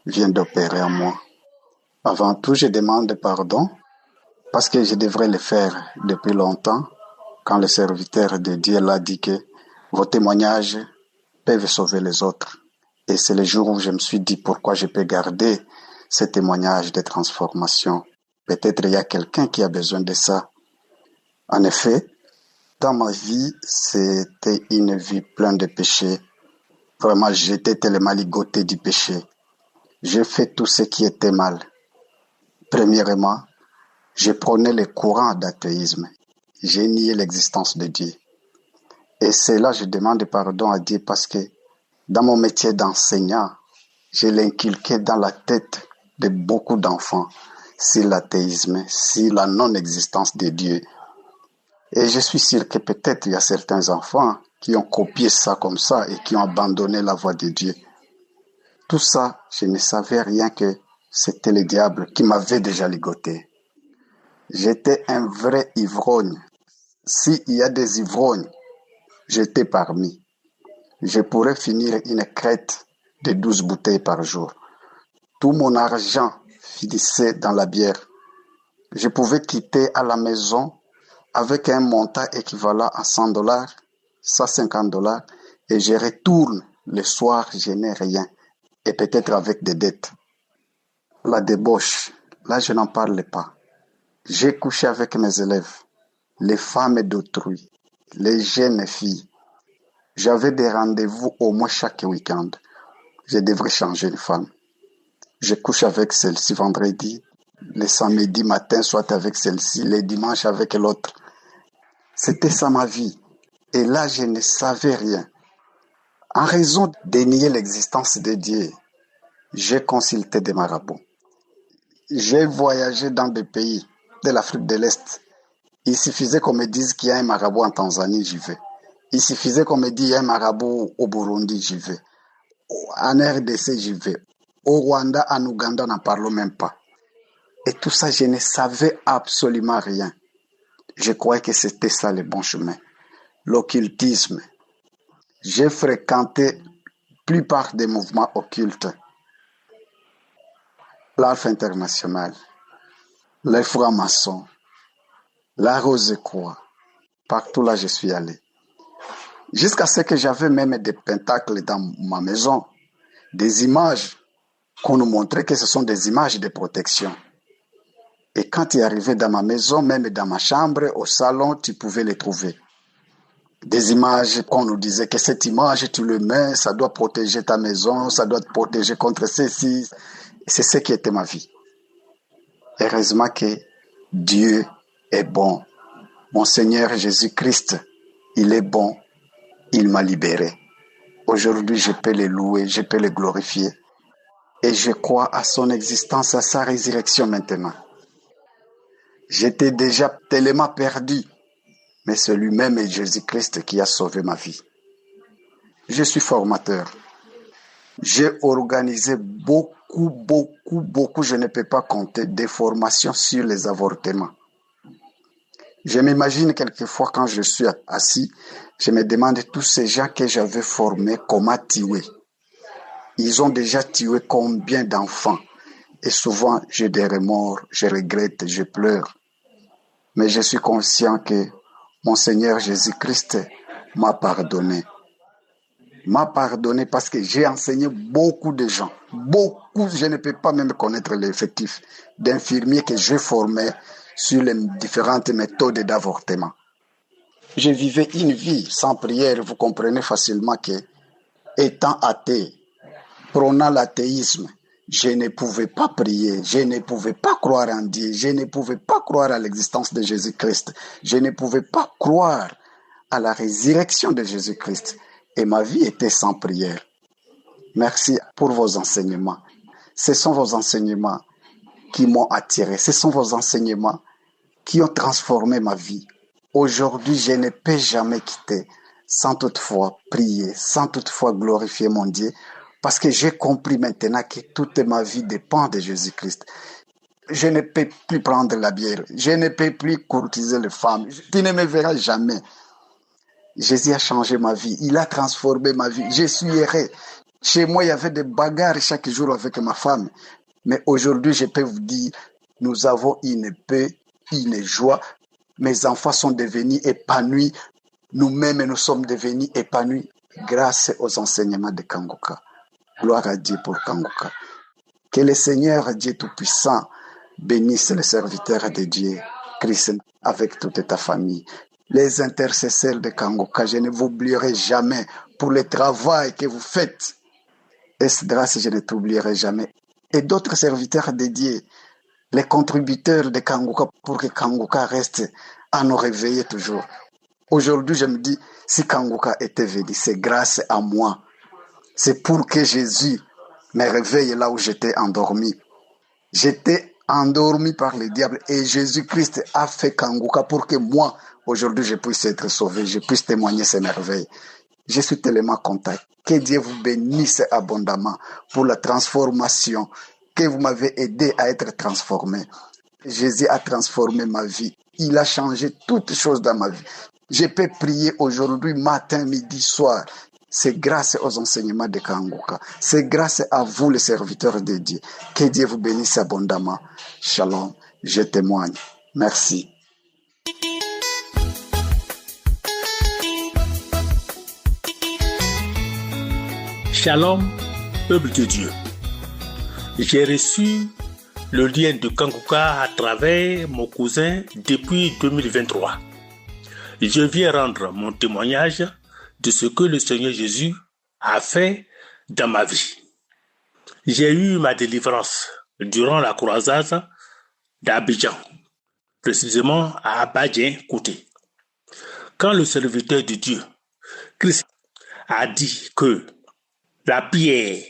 vient d'opérer en moi. Avant tout, je demande pardon parce que je devrais le faire depuis longtemps quand le serviteur de Dieu l'a dit que vos témoignages peuvent sauver les autres. Et c'est le jour où je me suis dit pourquoi je peux garder ces témoignages de transformation. Peut-être il y a quelqu'un qui a besoin de ça. En effet, dans ma vie, c'était une vie pleine de péchés. Vraiment, j'étais tellement ligoté du péché. J'ai fait tout ce qui était mal. Premièrement, je prenais le courant d'athéisme. J'ai nié l'existence de Dieu. Et c'est là que je demande pardon à Dieu parce que dans mon métier d'enseignant, je l'ai inculqué dans la tête de beaucoup d'enfants sur l'athéisme, sur la non-existence de Dieu. Et je suis sûr que peut-être il y a certains enfants qui ont copié ça comme ça et qui ont abandonné la voie de Dieu. Tout ça, je ne savais rien que c'était le diable qui m'avait déjà ligoté. J'étais un vrai ivrogne. S'il y a des ivrognes, j'étais parmi. Je pourrais finir une crête de 12 bouteilles par jour. Tout mon argent finissait dans la bière. Je pouvais quitter à la maison avec un montant équivalent à $100, $150, et je retourne le soir, je n'ai rien, et peut-être avec des dettes. La débauche, là je n'en parle pas. J'ai couché avec mes élèves, les femmes d'autrui, les jeunes filles. J'avais des rendez-vous au moins chaque week-end. Je devrais changer une femme. Je couche avec celle-ci vendredi, le samedi matin, soit avec celle-ci, le dimanche avec l'autre. C'était ça ma vie. Et là, je ne savais rien. En raison de nier l'existence de Dieu, j'ai consulté des marabouts. J'ai voyagé dans des pays de l'Afrique de l'Est. Il suffisait qu'on me dise qu'il y a un marabout en Tanzanie, j'y vais. Il suffisait qu'on me dise qu'il y a un marabout au Burundi, j'y vais. En RDC, j'y vais. Au Rwanda, en Ouganda, n'en parlons même pas. Et tout ça, je ne savais absolument rien. Je croyais que c'était ça le bon chemin. L'occultisme. J'ai fréquenté la plupart des mouvements occultes. L'Alpha International, les francs-maçons, la Rose-Croix. Partout là, je suis allé. Jusqu'à ce que j'avais même des pentacles dans ma maison, des images qu'on nous montrait que ce sont des images de protection. Et quand tu arrivais dans ma maison, même dans ma chambre, au salon, tu pouvais les trouver. Des images qu'on nous disait que cette image, tu le mets, ça doit protéger ta maison, ça doit te protéger contre ceci. C'est ce qui était ma vie. Heureusement que Dieu est bon. Mon Seigneur Jésus-Christ, il est bon. Il m'a libéré. Aujourd'hui, je peux le louer, je peux le glorifier. Et je crois à son existence, à sa résurrection maintenant. J'étais déjà tellement perdu, mais c'est lui-même Jésus-Christ qui a sauvé ma vie. Je suis formateur. J'ai organisé beaucoup, je ne peux pas compter, des formations sur les avortements. Je m'imagine quelquefois quand je suis assis, je me demande tous ces gens que j'avais formés, comment tuer. Ils ont déjà tué combien d'enfants? Et souvent, j'ai des remords, je regrette, je pleure. Mais je suis conscient que mon Seigneur Jésus-Christ m'a pardonné. m'a pardonné parce que j'ai enseigné beaucoup de gens. Beaucoup, je ne peux pas même connaître l'effectif d'infirmiers que j'ai formés sur les différentes méthodes d'avortement. Je vivais une vie sans prière, vous comprenez facilement que, étant athée, prônant l'athéisme, je ne pouvais pas prier, je ne pouvais pas croire en Dieu, je ne pouvais pas croire à l'existence de Jésus-Christ, je ne pouvais pas croire à la résurrection de Jésus-Christ. Et ma vie était sans prière. Merci pour vos enseignements. Ce sont vos enseignements qui m'ont attiré. Ce sont vos enseignements qui ont transformé ma vie. Aujourd'hui, je ne peux jamais quitter sans toutefois prier, sans toutefois glorifier mon Dieu, parce que j'ai compris maintenant que toute ma vie dépend de Jésus-Christ. Je ne peux plus prendre la bière, je ne peux plus courtiser les femmes. Tu ne me verras jamais. Jésus a changé ma vie, il a transformé ma vie. Je suis heureux. Chez moi, il y avait des bagarres chaque jour avec ma femme. Mais aujourd'hui, je peux vous dire, nous avons une paix, une joie. Mes enfants sont devenus épanouis. Nous-mêmes, nous sommes devenus épanouis grâce aux enseignements de Kangoka. Gloire à Dieu pour Kangoka. Que le Seigneur Dieu Tout-Puissant bénisse les serviteurs de Dieu, Christ, avec toute ta famille. Les intercesseurs de Kangoka, je ne vous oublierai jamais pour le travail que vous faites. Esdras, je ne t'oublierai jamais. Et d'autres serviteurs de Dieu, les contributeurs de Kangoka, pour que Kangoka reste à nous réveiller toujours. Aujourd'hui, je me dis, si Kangoka était venu, c'est grâce à moi. C'est pour que Jésus me réveille là où j'étais endormi. J'étais endormi par le diable et Jésus-Christ a fait Kangoka pour que moi, aujourd'hui, je puisse être sauvé, je puisse témoigner ces merveilles. Je suis tellement content. Que Dieu vous bénisse abondamment pour la transformation, que vous m'avez aidé à être transformé. Jésus a transformé ma vie. Il a changé toutes choses dans ma vie. Je peux prier aujourd'hui, matin, midi, soir. C'est grâce aux enseignements de Kangoka. C'est grâce à vous, les serviteurs de Dieu. Que Dieu vous bénisse abondamment. Shalom, je témoigne. Merci. Shalom, peuple de Dieu. J'ai reçu le lien de Kangoka à travers mon cousin depuis 2023. Je viens rendre mon témoignage de ce que le Seigneur Jésus a fait dans ma vie. J'ai eu ma délivrance durant la croisade d'Abidjan, précisément à Abadien-Kouté. Quand le serviteur de Dieu, Christ, a dit que la pierre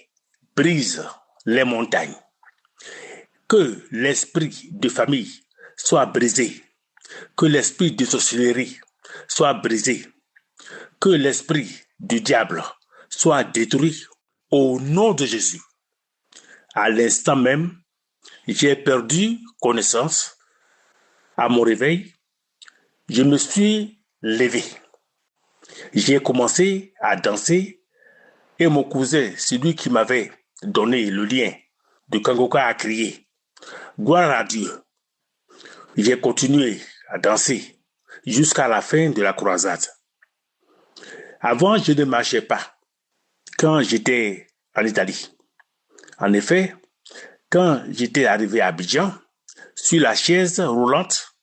brise les montagnes, que l'esprit de famille soit brisé, que l'esprit de sorcellerie soit brisé, que l'esprit du diable soit détruit au nom de Jésus. À l'instant même, j'ai perdu connaissance. À mon réveil, je me suis levé. J'ai commencé à danser et mon cousin, celui qui m'avait donné le lien de Kangoka, a crié « Gloire à Dieu ». J'ai continué à danser jusqu'à la fin de la croisade. Avant, je ne marchais pas quand j'étais en Italie. En effet, quand j'étais arrivé à Abidjan, sur la chaise roulante,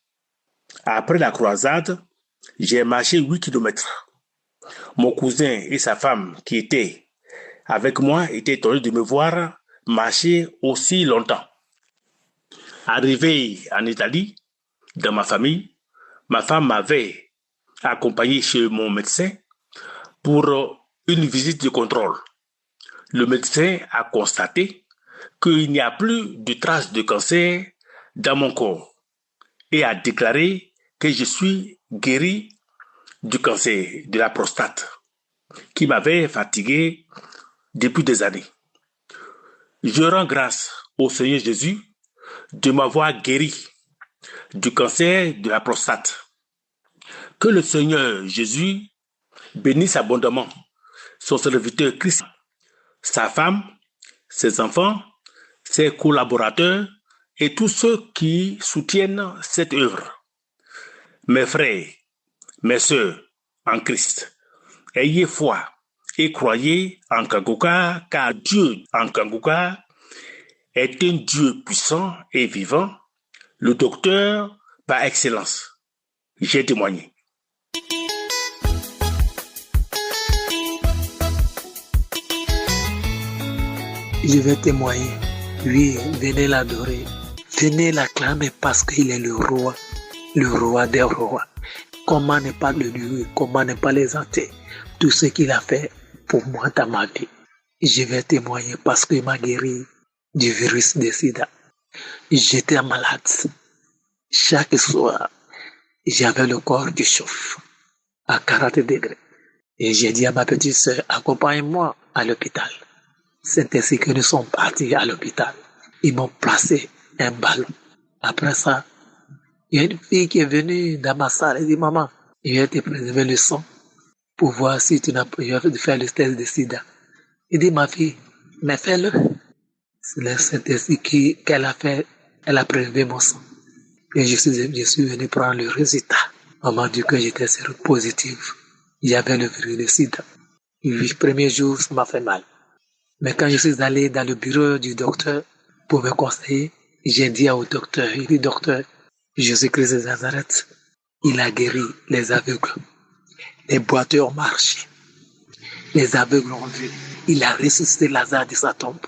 après la croisade, j'ai marché 8 kilomètres. Mon cousin et sa femme qui étaient avec moi étaient étonnés de me voir marcher aussi longtemps. Arrivé en Italie, dans ma famille, ma femme m'avait accompagné chez mon médecin pour une visite de contrôle. Le médecin a constaté qu'il n'y a plus de traces de cancer dans mon corps et a déclaré que je suis guéri du cancer de la prostate qui m'avait fatigué depuis des années. Je rends grâce au Seigneur Jésus de m'avoir guéri du cancer de la prostate. Que le Seigneur Jésus bénisse abondamment son serviteur Christ, sa femme, ses enfants, ses collaborateurs et tous ceux qui soutiennent cette œuvre. Mes frères, mes sœurs en Christ, ayez foi et croyez en Kangoka, car Dieu en Kangoka est un Dieu puissant et vivant, le docteur par excellence. J'ai témoigné. Je vais témoigner. Oui, venez l'adorer. Venez l'acclamer parce qu'il est le roi des rois. Comment ne pas le louer, comment ne pas l'exalter, tout ce qu'il a fait pour moi dans ma vie. Je vais témoigner parce qu'il m'a guéri du virus de sida. J'étais malade. Chaque soir, j'avais le corps qui chauffe à 40 degrés. Et j'ai dit à ma petite sœur, accompagne-moi à l'hôpital. C'est ainsi que nous sommes partis à l'hôpital. Ils m'ont placé un ballon. Après ça, il y a une fille qui est venue dans ma salle et dit, maman, je vais te prélever le sang pour voir si tu n'as pas faire le test de sida. Il dit, ma fille, mais fais-le. C'est ainsi qu'elle a fait, elle a prélevé mon sang. Et je suis venu prendre le résultat. On m'a dit que j'étais séropositif. Il y avait le virus de sida. Le premier jour, ça m'a fait mal. Mais quand je suis allé dans le bureau du docteur pour me conseiller, j'ai dit au docteur, il dit, docteur, Jésus-Christ de Nazareth, il a guéri les aveugles. Les boiteux ont marché. Les aveugles ont vu. Il a ressuscité Lazare de sa tombe.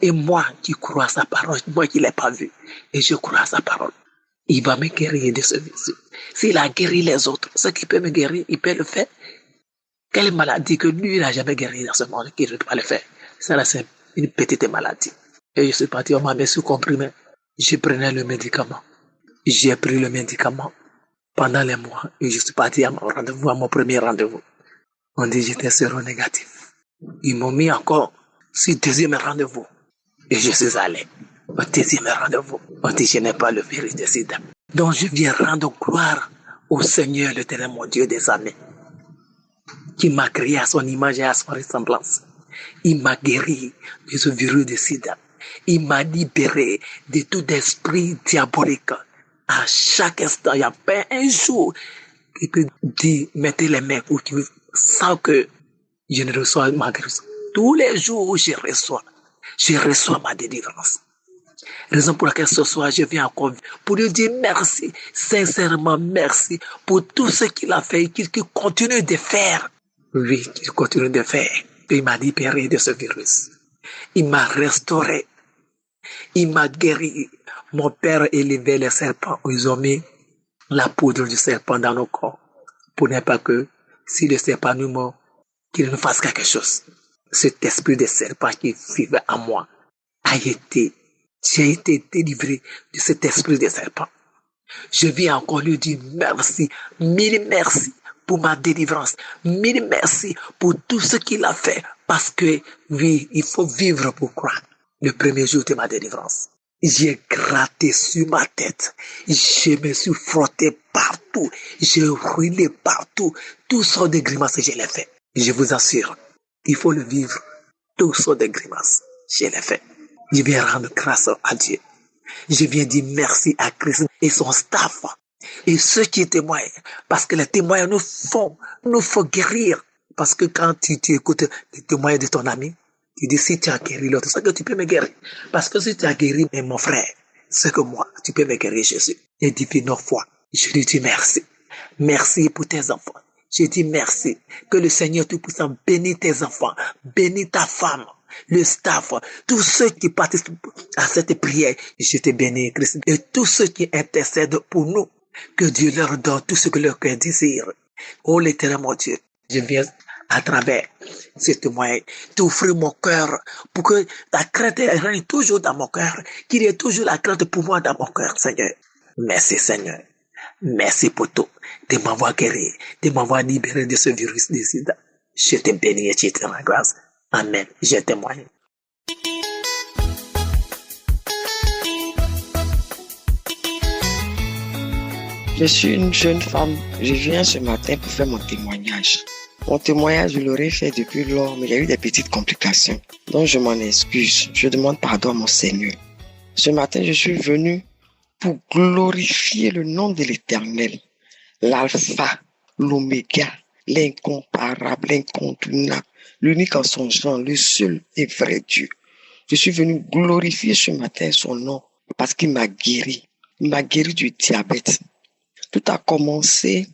Et moi qui crois à sa parole, moi qui ne l'ai pas vu, et je crois à sa parole, il va me guérir de ce virus. S'il a guéri les autres, ce qui peut me guérir, il peut le faire. Quelle maladie que lui, il n'a jamais guéri dans ce monde, qu'il ne peut pas le faire. Ça, c'est une petite maladie. Et je suis parti, on m'a mis sous comprimé. Je prenais le médicament. J'ai pris le médicament pendant les mois. Et je suis parti à mon rendez-vous, à mon premier rendez-vous. On dit que j'étais séronégatif. Ils m'ont mis encore sur le deuxième rendez-vous. Et je suis allé au deuxième rendez-vous. On dit que je n'ai pas le virus de sida. Donc je viens rendre gloire au Seigneur, l'Éternel, mon Dieu des armées, qui m'a créé à son image et à son ressemblance. Il m'a guéri de ce virus de sida. Il m'a libéré de tout esprit diabolique. À chaque instant, il n'y a pas un jour qui peut dire, mettez les mains ou qui sans que je ne reçois ma guérison. Tous les jours où je reçois ma délivrance. Raison pour laquelle ce soir, je viens encore pour lui dire merci, sincèrement merci pour tout ce qu'il a fait et qu'il continue de faire. Oui, qu'il continue de faire. Il m'a libéré de ce virus. Il m'a restauré. Il m'a guéri. Mon père élevait les serpents. Ils ont mis la poudre du serpent dans nos corps. Pour ne pas que, si le serpent nous mord, qu'il nous fasse quelque chose. Cet esprit de serpent qui vivait en moi j'ai été délivré de cet esprit de serpent. Je viens encore lui dire merci, mille merci pour ma délivrance, mille merci pour tout ce qu'il a fait. Parce que, oui, il faut vivre pour croire. Le premier jour de ma délivrance, j'ai gratté sur ma tête. Je me suis frotté partout. J'ai roulé partout. Tout sortes de grimaces, je l'ai fait. Je vous assure, il faut le vivre. Tout sortes de grimaces, je l'ai fait. Je viens rendre grâce à Dieu. Je viens dire merci à Christ et son staff. Et ceux qui témoignent. Parce que les témoins nous font guérir. Parce que quand tu écoutes les témoignages de ton ami, tu dis si tu as guéri l'autre, c'est que tu peux me guérir. Parce que si tu as guéri mon frère, c'est que moi, tu peux me guérir, Jésus. Et divine foi, je lui dis merci. Merci pour tes enfants. Je dis merci. Que le Seigneur Tout-Puissant bénisse tes enfants, bénisse ta femme, le staff, tous ceux qui participent à cette prière. Je te bénis, Christ. Et tous ceux qui intercèdent pour nous, que Dieu leur donne tout ce que leur cœur désire. Oh l'Éternel, mon Dieu, je viens à travers ce témoignage t'offrir mon cœur pour que la crainte règne toujours dans mon cœur, qu'il y ait toujours la crainte pour moi dans mon cœur, Seigneur. Merci, Seigneur. Merci pour tout, de m'avoir guéri, de m'avoir libéré de ce virus de sida. Je te bénis et je te rends grâce. Amen. Je témoigne. Je suis une jeune femme. Je viens ce matin pour faire mon témoignage. Mon témoignage, je l'aurais fait depuis lors, mais il y a eu des petites complications. Donc je m'en excuse. Je demande pardon à mon Seigneur. Ce matin, je suis venu pour glorifier le nom de l'Éternel. L'alpha, l'oméga, l'incomparable, l'incontournable, l'unique en son genre, le seul et vrai Dieu. Je suis venu glorifier ce matin son nom parce qu'il m'a guéri. Il m'a guéri du diabète. Tout a commencé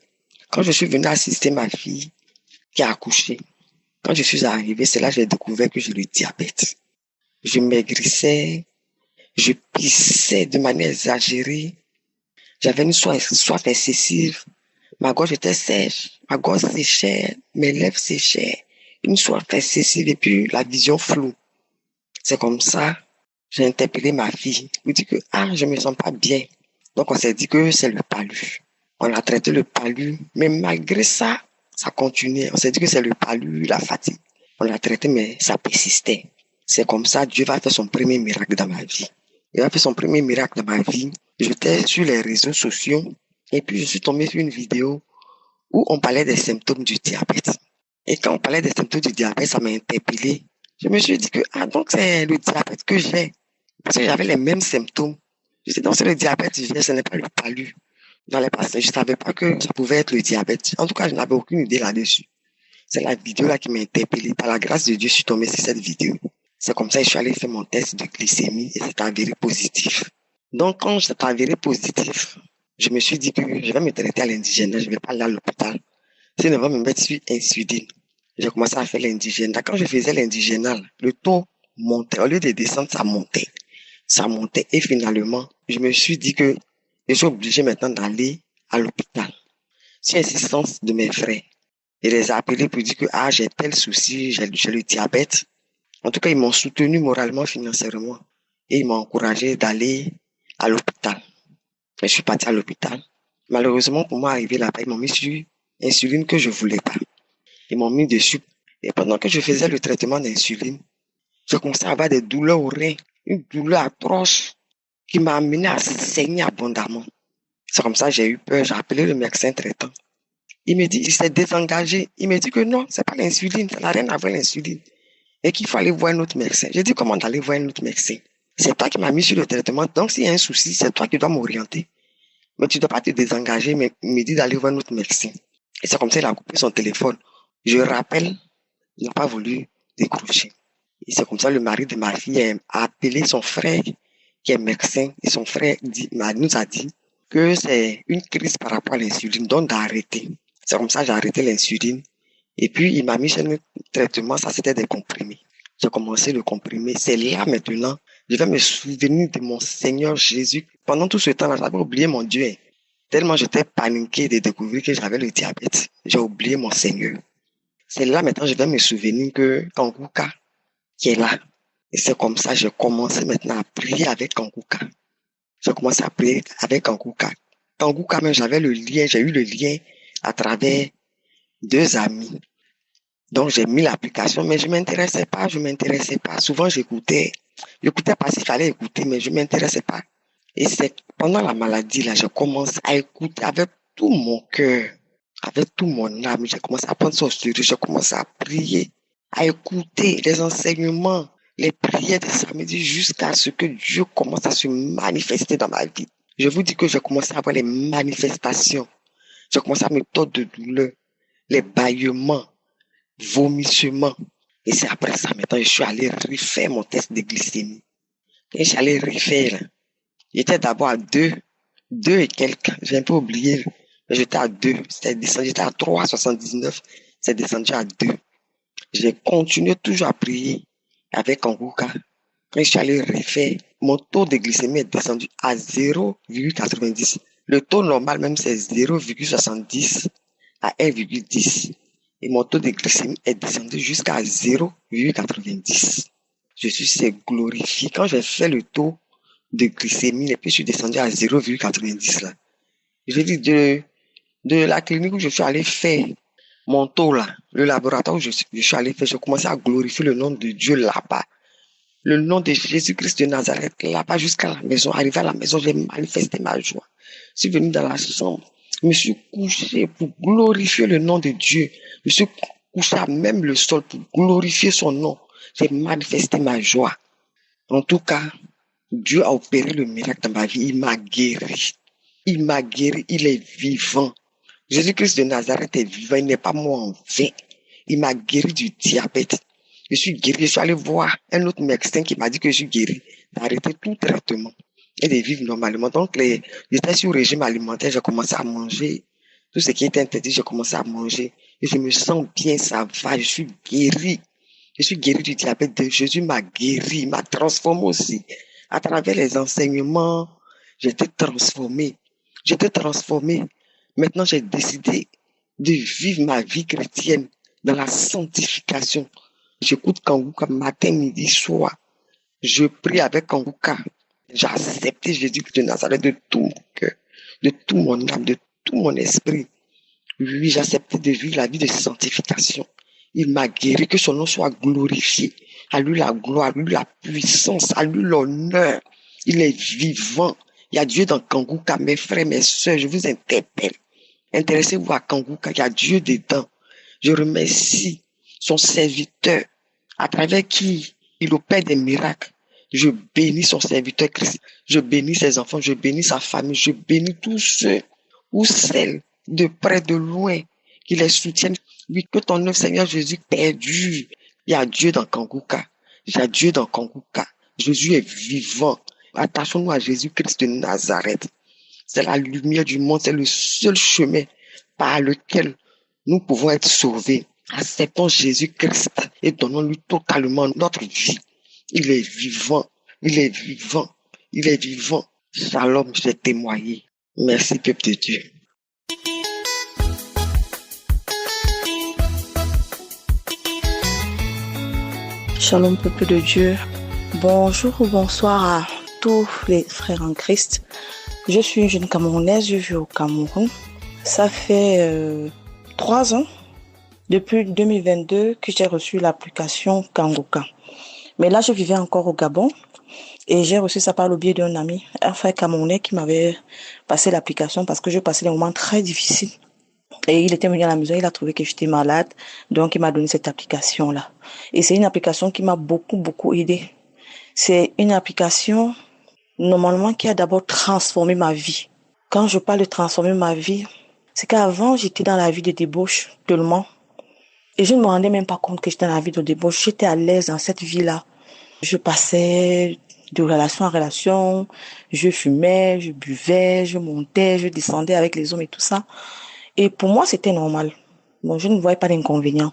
quand je suis venu assister ma fille qui a accouché. Quand je suis arrivé, c'est là que j'ai découvert que j'ai le diabète. Je maigrissais, je pissais de manière exagérée. J'avais une soif excessive. Ma gorge était sèche, ma gorge séchait, mes lèvres séchaient. Une soif excessive et puis la vision floue. C'est comme ça, j'ai interpellé ma fille. Je lui ai dit que, je me sens pas bien. Donc on s'est dit que c'est le palu. On a traité le palu, mais malgré ça, ça continuait. On s'est dit que c'est le palu, la fatigue. On l'a traité, mais ça persistait. C'est comme ça, Dieu va faire son premier miracle dans ma vie. Il va faire son premier miracle dans ma vie. J'étais sur les réseaux sociaux et puis je suis tombé sur une vidéo où on parlait des symptômes du diabète. Et quand on parlait des symptômes du diabète, ça m'a interpellé. Je me suis dit que, donc c'est le diabète que j'ai. Parce que j'avais les mêmes symptômes. Je dis, donc c'est le diabète que j'ai, ce n'est pas le palu. Dans les passés, je ne savais pas que ça pouvait être le diabète. En tout cas, je n'avais aucune idée là-dessus. C'est la vidéo là qui m'a interpellé. Par la grâce de Dieu, je suis tombé sur cette vidéo. C'est comme ça que je suis allé faire mon test de glycémie et c'est avéré positif. Donc, quand c'est avéré positif, je me suis dit que je vais me traiter à l'indigène, je ne vais pas aller à l'hôpital. Sinon, on va me mettre sur insuline. J'ai commencé à faire l'indigène. Quand je faisais l'indigénal, le taux montait. Au lieu de descendre, ça montait. Ça montait. Et finalement, je me suis dit que je suis obligé maintenant d'aller à l'hôpital. Sur insistance de mes frères. Je les ai appelés pour dire que j'ai tel souci, j'ai le diabète. En tout cas, ils m'ont soutenu moralement, financièrement. Et ils m'ont encouragé d'aller à l'hôpital. Je suis parti à l'hôpital. Malheureusement, pour moi, arrivé là-bas, ils m'ont mis sur insuline que je voulais pas. Ils m'ont mis dessus. Et pendant que je faisais le traitement d'insuline, j'ai commencé à avoir des douleurs au rein. Une douleur atroce qui m'a amené à saigner abondamment. C'est comme ça que j'ai eu peur. J'ai appelé le médecin traitant. Il s'est désengagé. Il me dit que non, c'est pas l'insuline. Ça n'a rien à voir l'insuline. Et qu'il faut aller voir un autre médecin. J'ai dit, comment d'aller voir un autre médecin? C'est toi qui m'as mis sur le traitement. Donc, s'il y a un souci, c'est toi qui dois m'orienter. Mais tu ne dois pas te désengager, mais il me dit d'aller voir un autre médecin. Et c'est comme ça qu'il a coupé son téléphone. Je rappelle, il n'a pas voulu décrocher. Et c'est comme ça que le mari de ma fille a appelé son frère, qui est médecin, et son frère nous a dit que c'est une crise par rapport à l'insuline, donc d'arrêter. C'est comme ça que j'ai arrêté l'insuline. Et puis, il m'a mis sur un traitement, ça c'était des comprimés. J'ai commencé le comprimé. C'est là maintenant, je vais me souvenir de mon Seigneur Jésus. Pendant tout ce temps-là, j'avais oublié mon Dieu. Tellement j'étais paniqué de découvrir que j'avais le diabète. J'ai oublié mon Seigneur. C'est là maintenant, je vais me souvenir que Kankuka, qui est là. Et c'est comme ça, j'ai commencé maintenant à prier avec Kankuka. J'ai commencé à prier avec Kankuka. Kankuka, même, j'ai eu le lien à travers 2 amis. Donc, j'ai mis l'application, mais je m'intéressais pas. Souvent, j'écoutais pas s'il fallait écouter, mais je m'intéressais pas. Et c'est pendant la maladie, là, j'ai commencé à écouter avec tout mon cœur, avec tout mon âme. J'ai commencé à prendre ça au sérieux, j'ai commencé à prier, à écouter les enseignements, les prières de samedi jusqu'à ce que Dieu commence à se manifester dans ma vie. Je vous dis que j'ai commencé à voir les manifestations. J'ai commencé à me tordre de douleur, les bâillements, vomissements. Et c'est après ça, maintenant, je suis allé refaire mon test de glycémie. Et je suis allé refaire. J'étais d'abord à 2 et quelques. J'ai un peu oublié. Mais j'étais à 2. J'étais à 3,79. C'est descendu à 2. J'ai continué toujours à prier avec Kankuka. Quand je suis allé refaire, mon taux de glycémie est descendu à 0,90. Le taux normal même, c'est 0,70 à 1,10. Et mon taux de glycémie est descendu jusqu'à 0,90. Je suis glorifié. Quand j'ai fait le taux de glycémie, et puis je suis descendu à 0,90 là. Je dis de la clinique où je suis allé faire mon taux là, le laboratoire où je suis allé faire, je commençais à glorifier le nom de Dieu là-bas. Le nom de Jésus-Christ de Nazareth là-bas jusqu'à la maison. Arrivé à la maison, j'ai manifesté ma joie. Je suis venu dans la chambre. Je me suis couché pour glorifier le nom de Dieu. Je suis couché à même le sol pour glorifier son nom. J'ai manifesté ma joie. En tout cas, Dieu a opéré le miracle dans ma vie. Il m'a guéri. Il est vivant. Jésus-Christ de Nazareth est vivant. Il n'est pas mort en vain. Il m'a guéri du diabète. Je suis guéri. Je suis allé voir un autre médecin qui m'a dit que je suis guéri, d'arrêter tout traitement et de vivre normalement. Donc, j'étais sur régime alimentaire, j'ai commencé à manger. Tout ce qui était interdit, j'ai commencé à manger. Et je me sens bien, ça va, je suis guéri. Je suis guéri du diabète. Jésus m'a guéri, m'a transformé aussi. À travers les enseignements, j'étais transformé. Maintenant, j'ai décidé de vivre ma vie chrétienne dans la sanctification. J'écoute Kanguka matin, midi, soir. Je prie avec Kanguka. J'ai accepté Jésus de Nazareth de tout mon cœur, de tout mon âme, de tout mon esprit. Oui, j'ai accepté de vivre la vie de sanctification. Il m'a guéri, que son nom soit glorifié. À lui la gloire, à lui la puissance, à lui l'honneur. Il est vivant. Il y a Dieu dans Kanguka, mes frères, mes sœurs, je vous interpelle. Intéressez-vous à Kanguka, il y a Dieu dedans. Je remercie son serviteur, à travers qui il opère des miracles. Je bénis son serviteur Christ. Je bénis ses enfants, je bénis sa famille, je bénis tous ceux ou celles de près, de loin, qui les soutiennent. Oui, que ton œuvre, Seigneur Jésus, perdure. Il y a Dieu dans Kanguka. Il y a Dieu dans Kanguka. Jésus est vivant. Attachons-nous à Jésus-Christ de Nazareth. C'est la lumière du monde, c'est le seul chemin par lequel nous pouvons être sauvés. Acceptons Jésus-Christ et donnons-lui totalement notre vie. Il est vivant, il est vivant, il est vivant. Shalom, j'ai témoigné. Merci, peuple de Dieu. Shalom, peuple de Dieu. Bonjour ou bonsoir à tous les frères en Christ. Je suis une jeune Camerounaise, je vis au Cameroun. Ça fait 3 ans, depuis 2022, que j'ai reçu l'application Kanguka. Mais là, je vivais encore au Gabon et j'ai reçu ça par le biais d'un ami, un frère camerounais qui m'avait passé l'application parce que je passais des moments très difficiles. Et il était venu à la maison, il a trouvé que j'étais malade, donc il m'a donné cette application-là. Et c'est une application qui m'a beaucoup aidé. C'est une application, normalement, qui a d'abord transformé ma vie. Quand je parle de transformer ma vie, c'est qu'avant, j'étais dans la vie de débauche, tellement. Et je ne me rendais même pas compte que j'étais dans la vie de débauche. J'étais à l'aise dans cette vie-là. Je passais de relation en relation, je fumais, je buvais, je montais, je descendais avec les hommes et tout ça. Et pour moi, c'était normal. Bon, je ne voyais pas d'inconvénient.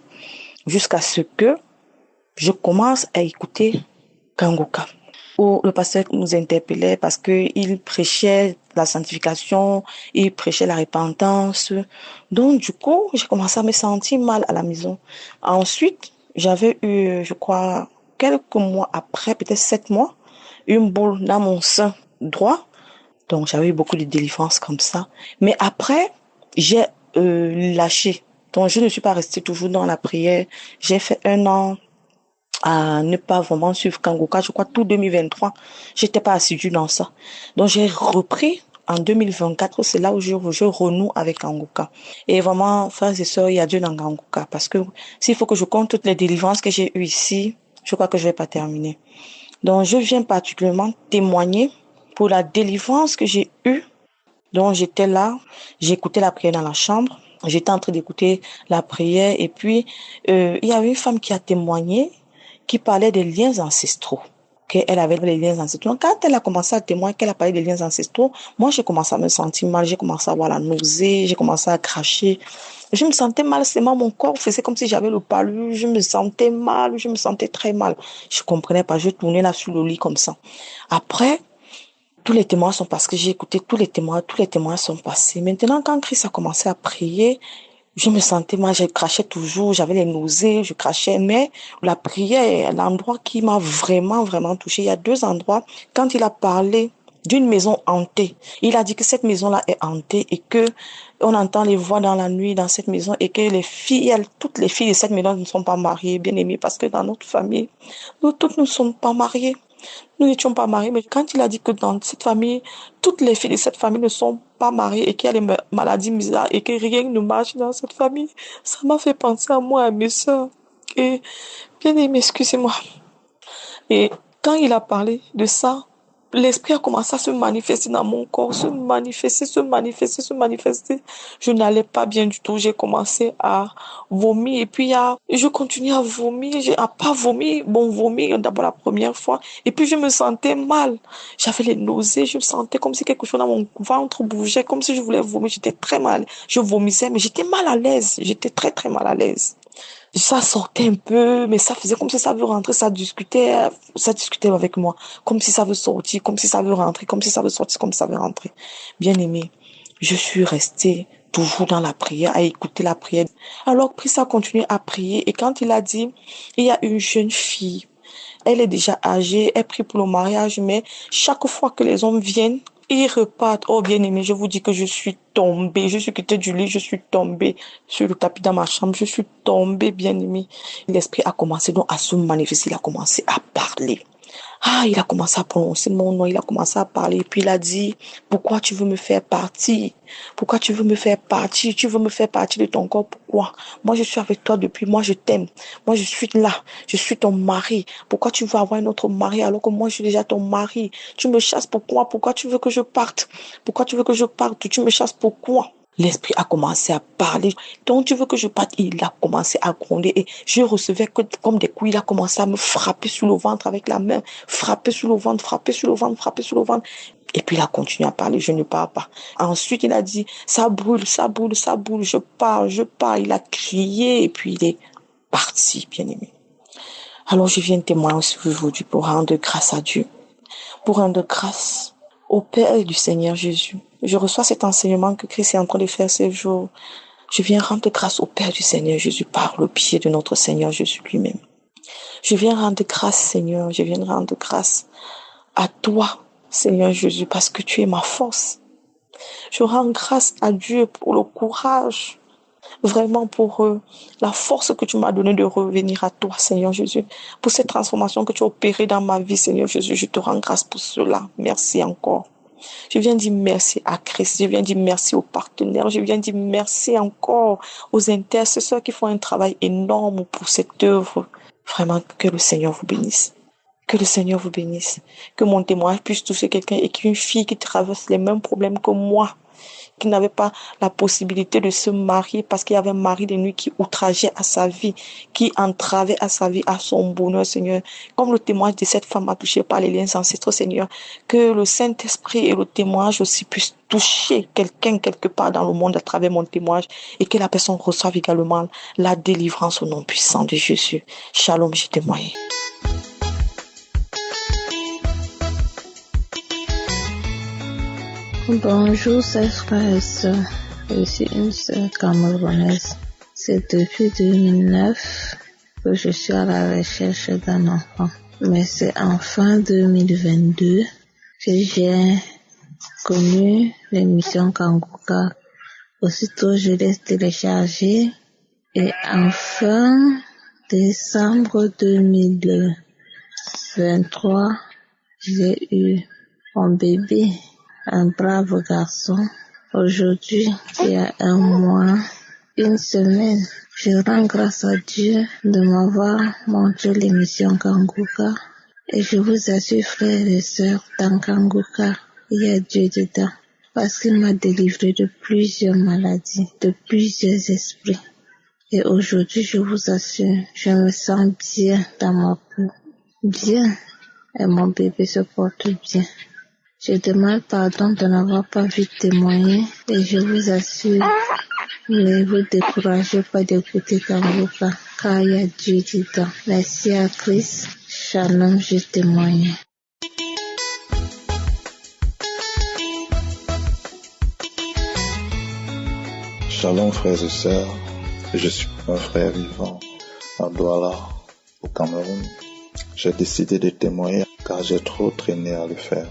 Jusqu'à ce que je commence à écouter Kanguka, où le pasteur nous interpellait parce qu'il prêchait la sanctification, il prêchait la repentance. Donc, du coup, j'ai commencé à me sentir mal à la maison. Ensuite, j'avais eu, je crois, quelques mois après, peut-être 7 mois, une boule dans mon sein droit. Donc, j'avais eu beaucoup de délivrance comme ça. Mais après, j'ai lâché. Donc, je ne suis pas restée toujours dans la prière. J'ai fait 1 an à ne pas vraiment suivre Kanguka. Je crois tout 2023, j'étais pas assidue dans ça. Donc, j'ai repris en 2024. C'est là où je renoue avec Kanguka. Et vraiment, frères et sœurs, il y a Dieu dans Kanguka. Parce que s'il faut que je compte toutes les délivrances que j'ai eues ici, je crois que je vais pas terminer. Donc, je viens particulièrement témoigner pour la délivrance que j'ai eue. Donc, j'étais là, j'écoutais la prière dans la chambre. J'étais en train d'écouter la prière. Et puis, il y avait une femme qui a témoigné, qui parlait des liens ancestraux. Qu'elle avait les liens ancestraux. Quand elle a commencé à témoigner qu'elle a parlé des liens ancestraux, moi, j'ai commencé à me sentir mal. J'ai commencé à avoir la nausée. J'ai commencé à cracher. Je me sentais mal. Seulement, mon corps faisait comme si j'avais le palu. Je me sentais mal. Je me sentais très mal. Je comprenais pas. Je tournais là sur le lit comme ça. Après, tous les témoins sont passés, que j'ai écouté tous les témoins sont passés. Maintenant, quand Christ a commencé à prier, je me sentais mal, je crachais toujours, j'avais les nausées, je crachais, mais la prière est l'endroit qui m'a vraiment touchée. Il y a 2 endroits. Quand il a parlé d'une maison hantée, il a dit que cette maison-là est hantée et que on entend les voix dans la nuit dans cette maison et que les filles, toutes les filles de cette maison ne sont pas mariées, bien aimées, parce que dans notre famille, nous toutes ne sommes pas mariées. Nous n'étions pas mariés, mais quand il a dit que dans cette famille, toutes les filles de cette famille ne sont pas mariées et qu'il y a des maladies bizarres et que rien ne marche dans cette famille, ça m'a fait penser à moi, à mes sœurs. Et bien aimé, excusez-moi. Et quand il a parlé de ça, l'esprit a commencé à se manifester dans mon corps, se manifester. Je n'allais pas bien du tout. J'ai commencé à vomir et puis je continuais à vomir. J'ai pas vomi, bon vomir d'abord la première fois et puis je me sentais mal. J'avais les nausées, je me sentais comme si quelque chose dans mon ventre bougeait, comme si je voulais vomir. J'étais très mal. Je vomissais mais j'étais mal à l'aise. J'étais très très mal à l'aise. Ça sortait un peu, mais ça faisait comme si ça veut rentrer, ça discutait avec moi, comme si ça veut sortir, comme si ça veut rentrer, comme si ça veut sortir, comme si ça veut rentrer. Bien aimé, je suis restée toujours dans la prière, à écouter la prière. Alors, Christ a continué à prier, et quand il a dit, il y a une jeune fille, elle est déjà âgée, elle prie pour le mariage, mais chaque fois que les hommes viennent, ils repartent. Oh, bien aimé, je vous dis que je suis tombée. Je suis quittée du lit, je suis tombée sur le tapis dans ma chambre. Je suis tombée, bien aimé. L'esprit a commencé donc à se manifester. Il a commencé à parler. Il a commencé à prononcer mon nom, il a commencé à parler, et puis il a dit, pourquoi tu veux me faire partir? Pourquoi tu veux me faire partir? Tu veux me faire partir de ton corps, pourquoi? Moi, je suis avec toi depuis, moi, je t'aime. Moi, je suis là, je suis ton mari. Pourquoi tu veux avoir un autre mari alors que moi, je suis déjà ton mari? Tu me chasses, pourquoi? Pourquoi tu veux que je parte? Pourquoi tu veux que je parte? Tu me chasses, pourquoi? L'esprit a commencé à parler. Donc, tu veux que je parte? Il a commencé à gronder et je recevais comme des coups. Il a commencé à me frapper sur le ventre avec la main. Frapper sur le ventre. Et puis, il a continué à parler. Je ne parle pas. Ensuite, il a dit, ça brûle. Je pars. Il a crié et puis il est parti, bien aimé. Alors, je viens témoigner aujourd'hui pour rendre grâce à Dieu. Pour rendre grâce au Père du Seigneur Jésus. Je reçois cet enseignement que Christ est en train de faire ces jours. Je viens rendre grâce au Père du Seigneur Jésus par le pied de notre Seigneur Jésus lui-même. Je viens rendre grâce, Seigneur. Je viens rendre grâce à toi, Seigneur Jésus, parce que tu es ma force. Je rends grâce à Dieu pour le courage, vraiment pour la force que tu m'as donnée de revenir à toi, Seigneur Jésus, pour cette transformation que tu as opérée dans ma vie, Seigneur Jésus. Je te rends grâce pour cela. Merci encore. Je viens dire merci à Christ. Je viens dire merci aux partenaires. Je viens dire merci encore aux intercesseurs qui font un travail énorme pour cette œuvre. Vraiment, que le Seigneur vous bénisse. Que le Seigneur vous bénisse. Que mon témoignage puisse toucher quelqu'un et qu'une fille qui traverse les mêmes problèmes que moi, qui n'avait pas la possibilité de se marier parce qu'il y avait un mari de nuit qui outrageait à sa vie, qui entravait à sa vie, à son bonheur, Seigneur. Comme le témoignage de cette femme a touché par les liens ancestraux, Seigneur, que le Saint-Esprit et le témoignage aussi puissent toucher quelqu'un quelque part dans le monde à travers mon témoignage et que la personne reçoive également la délivrance au nom puissant de Jésus. Shalom, j'ai témoigné. Bonjour, chers frères et sœurs. Je suis une sœur camerounaise. C'est depuis 2009 que je suis à la recherche d'un enfant. Mais c'est en fin 2022 que j'ai connu l'émission Kanguka. Aussitôt, je l'ai téléchargée et en fin décembre 2023, j'ai eu mon bébé. Un brave garçon. Aujourd'hui, il y a un mois, une semaine, je rends grâce à Dieu de m'avoir montré l'émission Kanguka. Et je vous assure, frères et sœurs, dans Kanguka, il y a Dieu dedans. Parce qu'il m'a délivré de plusieurs maladies, de plusieurs esprits. Et aujourd'hui, je vous assure, je me sens bien dans ma peau. Bien. Et mon bébé se porte bien. Je demande pardon de n'avoir pas vu témoigner et je vous assure, ne vous découragez pas d'écouter Kanguka, car il y a Dieu dedans. Merci à Christ. Shalom, je témoigne. Shalom frères et sœurs, je suis un frère vivant à Douala, au Cameroun. J'ai décidé de témoigner car j'ai trop traîné à le faire.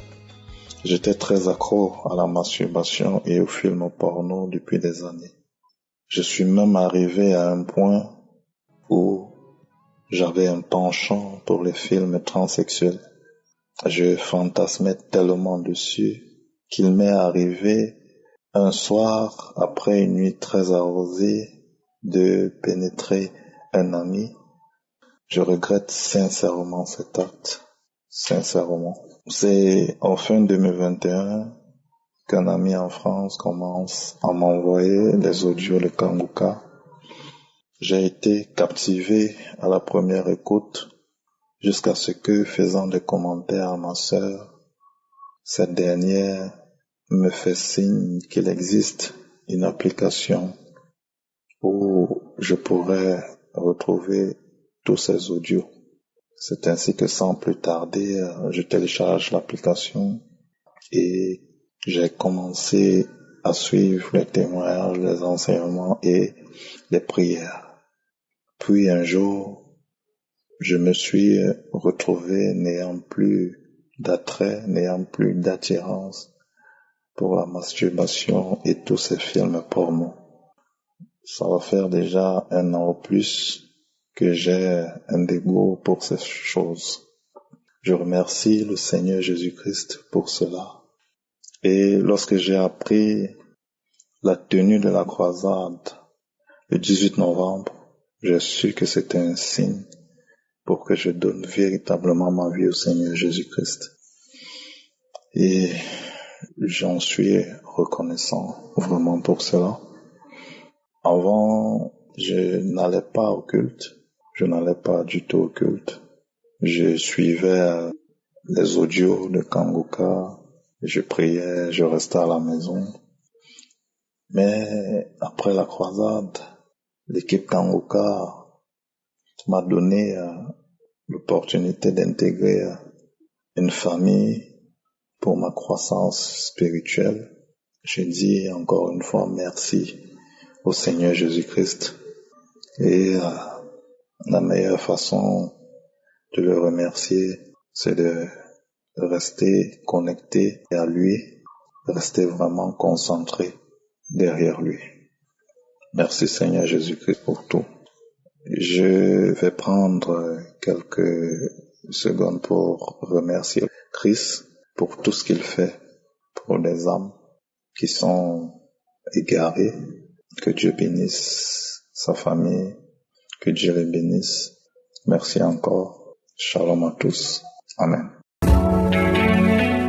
J'étais très accro à la masturbation et aux films porno depuis des années. Je suis même arrivé à un point où j'avais un penchant pour les films transsexuels. Je fantasmais tellement dessus qu'il m'est arrivé un soir, après une nuit très arrosée, de pénétrer un ami. Je regrette sincèrement cet acte. sincèrement. C'est en fin 2021 qu'un ami en France commence à m'envoyer les audios de Kanguka. J'ai été captivé à la première écoute jusqu'à ce que, faisant des commentaires à ma sœur, cette dernière me fait signe qu'il existe une application où je pourrais retrouver tous ces audios. C'est ainsi que sans plus tarder, je télécharge l'application et j'ai commencé à suivre les témoignages, les enseignements et les prières. Puis un jour, je me suis retrouvé n'ayant plus d'attrait, n'ayant plus d'attirance pour la masturbation et tous ces films porno. Ça va faire déjà 1 an ou plus que j'ai un dégoût pour ces choses. Je remercie le Seigneur Jésus-Christ pour cela. Et lorsque j'ai appris la tenue de la croisade le 18 novembre, j'ai su que c'était un signe pour que je donne véritablement ma vie au Seigneur Jésus-Christ. Et j'en suis reconnaissant vraiment pour cela. Avant, je n'allais pas au culte. Je n'allais pas du tout au culte. Je suivais les audios de Kanguka. Je priais, je restais à la maison. Mais après la croisade, l'équipe Kanguka m'a donné l'opportunité d'intégrer une famille pour ma croissance spirituelle. Je dis encore une fois merci au Seigneur Jésus-Christ. Et la meilleure façon de le remercier, c'est de rester connecté à lui, rester vraiment concentré derrière lui. Merci Seigneur Jésus-Christ pour tout. Je vais prendre quelques secondes pour remercier Christ pour tout ce qu'il fait pour les âmes qui sont égarées. Que Dieu bénisse sa famille, que Dieu les bénisse. Merci encore. Shalom à tous. Amen.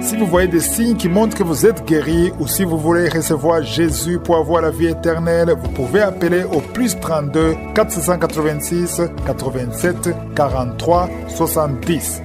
Si vous voyez des signes qui montrent que vous êtes guéri ou si vous voulez recevoir Jésus pour avoir la vie éternelle, vous pouvez appeler au +32 486 87 43 70.